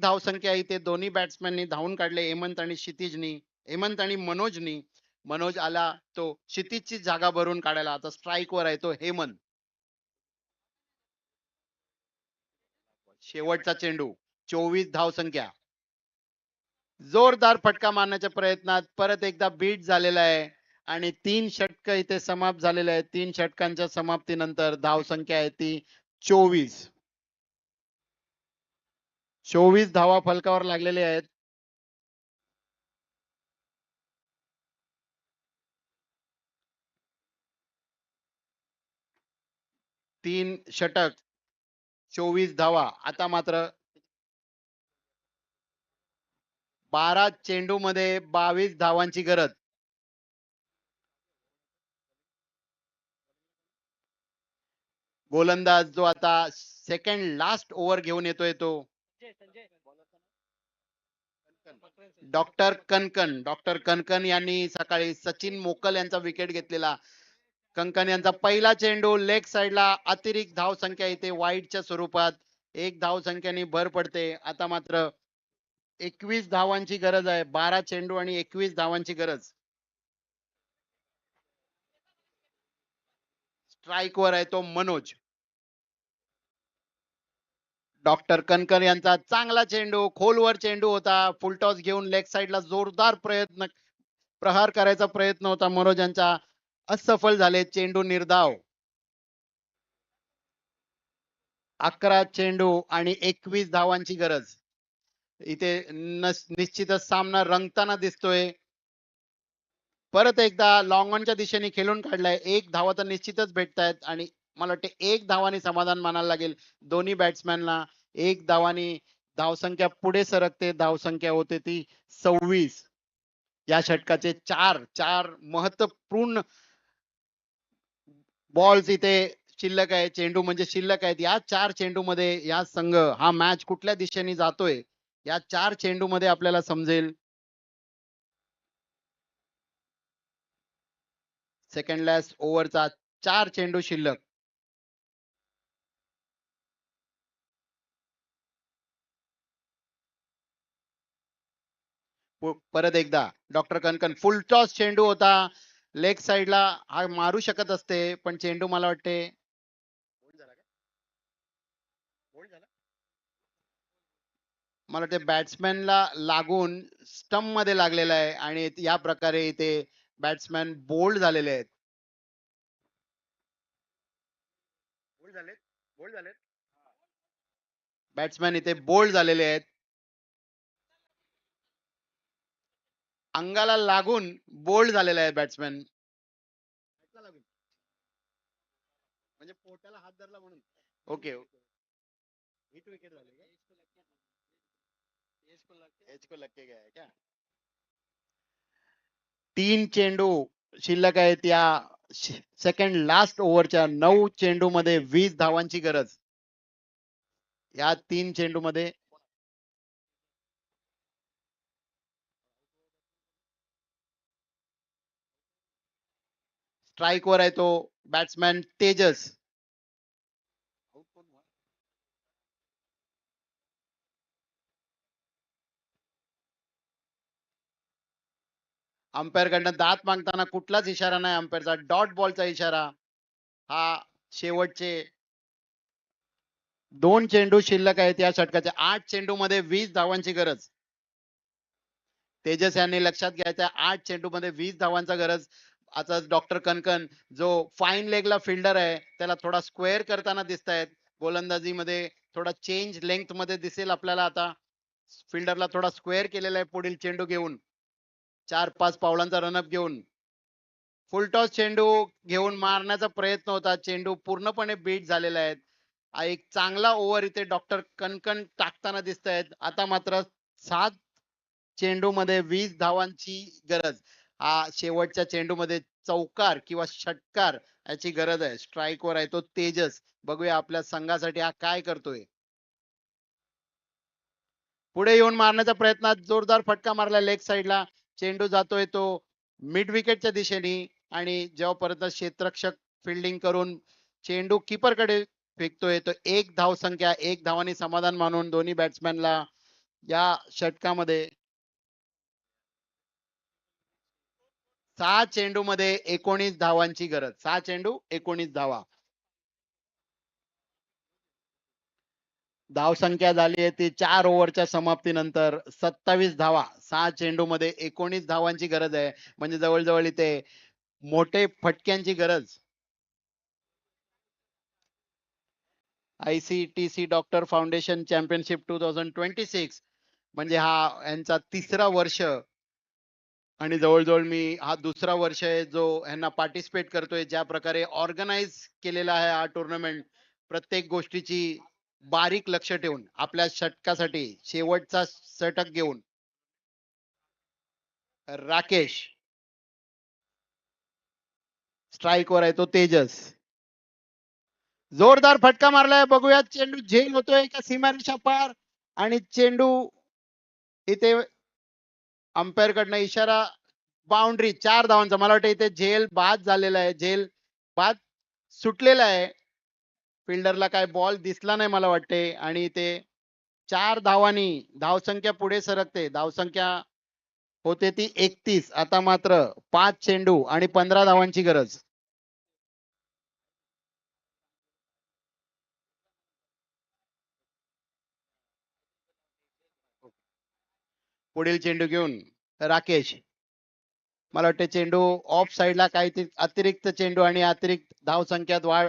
धावसंख्या इथे दोन्ही बॅट्समॅननी धावून काढले. हेमंत आणि मनोजनी. मनोज आला तो क्षितिजची जागा भरून काढायला. आता स्ट्राईक वर आहे तो हेमंत. शेवटचा चेंडू 24 धावसंख्या. जोरदार फटका मारण्याच्या प्रयत्नात परत एकदा बीट झालेला आहे आणि 3 षटक इथे समाप्त झालेले आहेत. 3 षटकांच्या समाप्तीनंतर धावसंख्या आहे ती 24. 24 धावा फलकावर लागलेले आहेत. 3 षटक 24 धावा. आता मात्र 12 चेंडू मध्ये 22 धावांची गरज. गोलंदाज जो आता सेकंड लास्ट ओव्हर घेऊन येतोय तो डॉक्टर कनकन यांनी सकाळी सचिन मोकल यांचा विकेट घेतलेला. कंकन यांचा पहिला चेंडू लेग साइडला अतिरिक्त धाव संख्या इथे वाईडच्या स्वरूपात 1 धाव संख्येने भर पडते. आता मात्र 21 धावांची गरज आहे. 12 चेंडू आणि 21 धावांची गरज. स्ट्राईक वर आहे तो मनोज. डॉक्टर कनकर यांचा चांगला चेंडू खोलवर चेंडू होता. फुलटॉस घेऊन लेग साइडला जोरदार प्रहार करायचा प्रयत्न होता मनोज यांचा. असफल झाले. चेंडू निर्धाव. 11 चेंडू आणि 21 धावांची गरज. इथे निश्चितच सामना रंगताना दिसतोय. परत एकदा लॉंग ऑनच्या दिशेने खेळून काढलाय. 1 धावा तर निश्चितच भेटतायत आणि मला वाटते 1 धावाने समाधान मानायला लागेल दोन्ही बॅट्समॅनला. 1 धावाने धावसंख्या पुढे सरकते. धावसंख्या होते ती 26. या षटकाचे 4 महत्वपूर्ण बॉल्स इथे शिल्लक आहे. चेंडू म्हणजे शिल्लक आहेत. या 4 चेंडू मध्ये या संघ हा मॅच कुठल्या दिशेने जातोय या 4 चेंडू मध्ये आपल्याला समजेल. सेकंड लास्ट ओव्हरचा 4 चेंडू शिल्लक. परत एकदा डॉक्टर कनकन फुल टॉस चेंडू होता. लेग साइडला हा मारू शकत असते पण चेंडू मला वाटते मला वाटते बॅट्समॅनला लागून स्टंप मध्ये लागलेला आहे आणि या प्रकारे इथे बॅट्समॅन बोल्ड झालेले आहेत. बॅट्समॅन इथे बोल्ड झालेले आहेत. अंगाला लागून बोल्ड झालेला आहे बॅट्समॅन. म्हणजे पोटाला हात धरला म्हणून. ओके हिट विकेट झाले का? एच को लग के गया है क्या? 3 चेंडू शिल्लक आहेत या सेकंड लास्ट ओव्हरच्या. 9 चेंडू मध्ये 20 धावांची गरज. या 3 चेंडू मध्ये स्ट्राईक वर आहे तो बॅट्समॅन तेजस. अंपायर कडनं दात मागताना कुठलाच इशारा नाही अंपायरचा. डॉट बॉलचा इशारा. हा शेवटचे 2 चेंडू शिल्लक आहेत या षटकाचे. 8 चेंडू मध्ये 20 धावांची गरज. तेजस यांनी लक्षात घ्यायचं 8 चेंडू मध्ये 20 धावांचा गरज. आता डॉक्टर कनकन जो फाईन लेगला फिल्डर आहे त्याला थोडा स्क्वेअर करताना दिसत आहेत. गोलंदाजीमध्ये थोडा चेंज लेंथ मध्ये दिसेल आपल्याला. आता फिल्डरला थोडा स्क्वेअर केलेला आहे पुढील चेंडू घेऊन. 4-5 पावलांचा रनअप घेऊन फुलटॉस चेंडू घेऊन मारण्याचा प्रयत्न होता. चेंडू पूर्णपणे बीट झालेला आहे. एक चांगला ओव्हर इथे डॉक्टर कनकन टाकताना दिसत आहेत. आता मात्र 7 चेंडू मध्ये 20 धावांची गरज. हा शेवटच्या चेंडू मध्ये चौकार किंवा षटकार याची गरज आहे. स्ट्राईक वर आहे तो तेजस. बघूया आपल्या संघासाठी हा काय करतोय. पुढे येऊन मारण्याचा प्रयत्न. जोरदार फटका मारला लेग साइडला. चेंडू जातोय तो मिड विकेटच्या दिशेने आणि जेव्हापर्यंत क्षेत्ररक्षक फिल्डिंग करून चेंडू कीपर कडे फेकतोय तो 1 धाव संख्या. 1 धावाने समाधान मानून दोन्ही बॅट्समॅनला या षटकामध्ये 6 चेंडू मध्ये 19 धावांची गरज. 6 चेंडू 19 धावा. धावसंख्या झाली आहे ती 4 ओव्हरच्या समाप्तीनंतर 27 धावा. 6 चेंडूमध्ये 19 धावांची गरज आहे. म्हणजे जवळ-जवळ इथे मोठे फटक्यांची गरज. ICTC डॉक्टर फाउंडेशन चॅम्पियनशिप 2026 म्हणजे हा यांचा 3रा वर्ष आणि जवळ-जवळ मी हा 2रा वर्ष आहे जो ह्यांना पार्टिसिपेट करतोय. ज्या प्रकारे ऑर्गनाइज केलेला आहे हा टुर्नामेंट. प्रत्येक गोष्टीची बारीक लक्ष ठेवून आपल्या षटकासाठी शेवटचा षटक घेऊन राकेश स्ट्राइक वर आहे तो तेजस. जोरदार फटका मारलाय. बघूया चेंडू झेल होतोय का सीमारेषा पार आणि चेंडू इथे अंपायर कडनं इशारा बाउंड्री 4 धावांचा. मला वाटतं इथे झेल बाद झालेला आहे. झेल बाद सुटलेला आहे. फिल्डरला काय बॉल दिसला नाही मला वाटते आणि ते 4 धावांनी धावसंख्या पुढे सरकते. धावसंख्या होते ती 31. आता मात्र 5 चेंडू आणि 15 धावांची गरज. पुढील चेंडू घेऊन राकेश. मला वाटते चेंडू ऑफ साइडला काही अतिरिक्त चेंडू आणि अतिरिक्त धावसंख्यात वाढ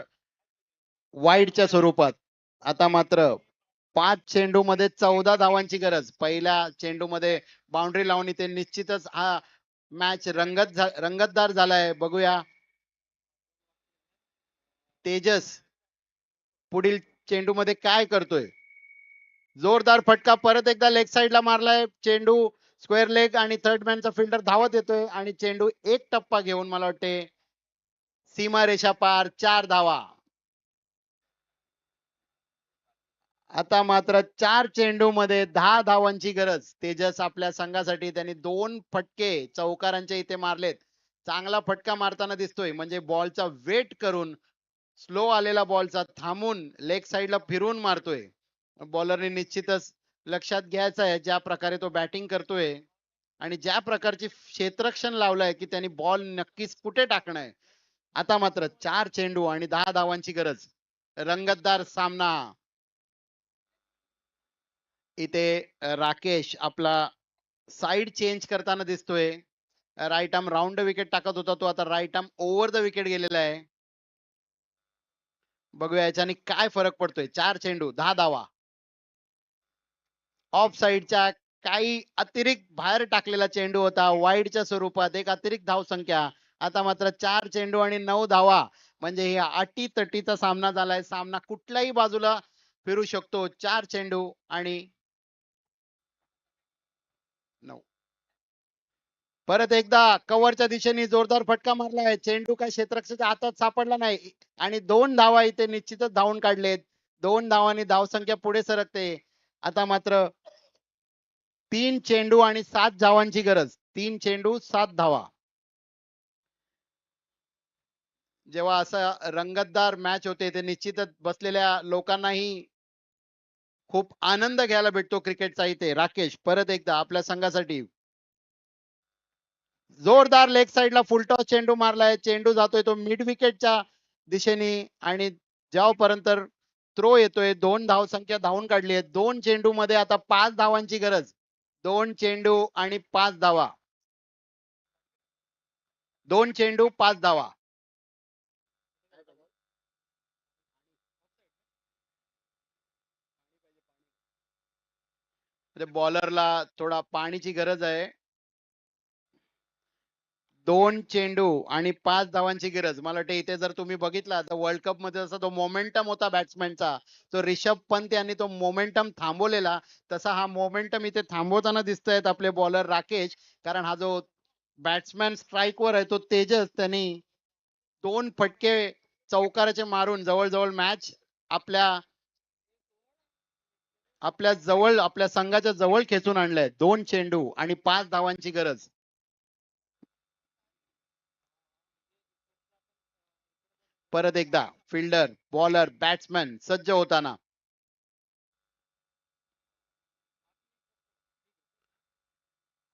वाईडच्या स्वरूपात. आता मात्र 5 चेंडू मध्ये 14 धावांची गरज. पहिल्या चेंडू मध्ये बाउंड्री लावून इथे निश्चितच हा मॅच रंगतदार झालाय. बघूया तेजस पुढील चेंडू मध्ये काय करतोय. जोरदार फटका परत एकदा लेग साइडला मारलाय. चेंडू स्क्वेअर लेग आणि थर्ड मॅनचा फिल्डर धावत येतोय आणि चेंडू एक टप्पा घेऊन मला वाटते सीमारेषा पार. 4 धावा. आता मात्र 4 चेंडू मध्ये 10 धावांची गरज. तेजस आपल्या संघासाठी त्यांनी 2 फटके चौकारांचे इथे मारलेत. चांगला फटका मारताना दिसतोय. म्हणजे बॉलचा वेट करून स्लो आलेला बॉलचा थांबून लेग साइडला फिरून मारतोय. बॉलरने निश्चितच लक्षात घ्यायचं आहे ज्या प्रकारे तो बॅटिंग करतोय आणि ज्या प्रकारची क्षेत्ररक्षण लावलंय की त्यांनी बॉल नक्कीच कुठे टाकणं. आता मात्र 4 चेंडू आणि 10 धावांची गरज. रंगतदार सामना. इथे राकेश आपला साइड चेंज करताना दिसतोय. राईट आर्म राऊंड विकेट टाकत होता तो आता right arm over the wicket गेलेला आहे. बघूया याच्याने काय फरक पडतोय. 4 चेंडू 10 धावा. ऑफ साइडच्या काही अतिरिक्त बाहेर टाकलेला चेंडू होता वाईडच्या स्वरूपात. एक अतिरिक्त धाव संख्या. आता मात्र 4 चेंडू आणि 9 धावा. म्हणजे हे अटी तटीचा सामना झालाय. सामना कुठल्याही बाजूला फिरू शकतो. 4 चेंडू आणि 9. परत एकदा कव्हरच्या दिशेने जोरदार फटका मारलाय. चेंडू काय क्षेत्ररक्षकाच्या हातात सापडला नाही आणि 2 धावा इथे निश्चितच धावून काढलेत. 2 धावांनी धावसंख्या पुढे सरकते. आता मात्र 3 चेंडू आणि 7 धावांची गरज. 3 चेंडू 7 धावा. जेव्हा असा रंगतदार मॅच होते ते निश्चितच बसलेल्या लोकांनाही खूप आनंद घ्यायला भेटतो क्रिकेटचा. इथे राकेश परत एकदा आपल्या संघासाठी जोरदार लेग साइडला फुलटॉस चेंडू मारलाय. चेंडू जातोय तो मिड विकेटच्या दिशेने आणि जेव्हापर्यंत थ्रो येतोय 2 धाव संख्या धावून काढली आहे. 2 चेंडू मध्ये आता 5 धावांची गरज. 2 चेंडू आणि 5 धावा. 2 चेंडू 5 धावा. बॉलरला थोडा पाणीची गरज आहे. 2 चेंडू आणि 5 धावांची गरज. मला वाटतं इथे जर तुम्ही बघितला तर वर्ल्ड कप मध्ये जसा तो मोमेंटम होता बॅट्समॅनचा, तो रिषभ पंत यांनी तो मोमेंटम थांबवलेला, तसा हा मोमेंटम इथे थांबवताना दिसतायत आपले बॉलर राकेश. कारण हा जो बॅट्समॅन स्ट्राइक वर आहे तो तेजस, त्यांनी 2 फटके चौकाराचे मारून जवळ-जवळ मॅच आपल्या आपल्या जवळ आपल्या संघाच्या जवळ खेचून आणलंय. 2 चेंडू आणि 5 धावांची गरज. परत एकदा फिल्डर, बॉलर, बॅट्समॅन सज्ज होताना.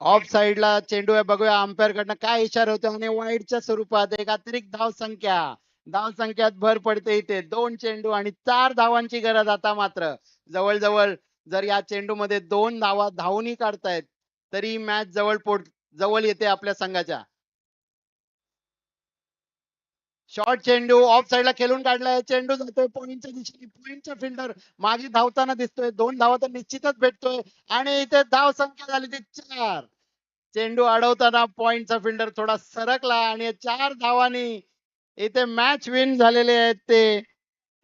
ऑफ साइडला चेंडू आहे. बघूया अंपायर कडनं काय इशारा होतो आणि वाईडच्या स्वरूपात एक अतिरिक्त धाव संख्या. धावसंख्यात भर पडते इथे. 2 चेंडू आणि 4 धावांची गरज आता मात्र. जवळ जर या चेंडूमध्ये 2 धावा धावूनही काढतायत, तरी मॅच जवळ येते आपल्या संघाच्या. शॉर्ट चेंडू ऑफ साइडला खेळून काढलाय. चेंडू जातोय पॉइंटच्या दिशेने. पॉइंटचा फिल्डर मागे धावताना दिसतोय. 2 धावा तर निश्चितच भेटतोय आणि इथे धाव संख्या झाली ती 4. चेंडू अडवताना पॉइंटचा फिल्डर थोडा सरकला आणि 4 धावांनी इथे मॅच विन झालेले आहेत ते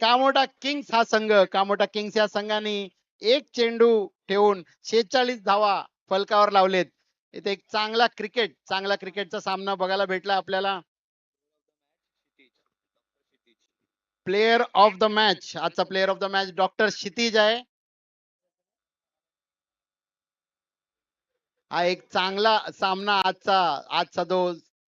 कामोठा किंग्स हा संघ. कामोठा किंग्स या संघाने एक चेंडू ठेवून 46 धावा फलकावर लावलेत. इथे एक चांगला क्रिकेटचा सामना बघायला भेटला आपल्याला. प्लेयर ऑफ द मॅच, आजचा player of the match doctor Kshitij आहे. हा एक चांगला सामना आजचा जो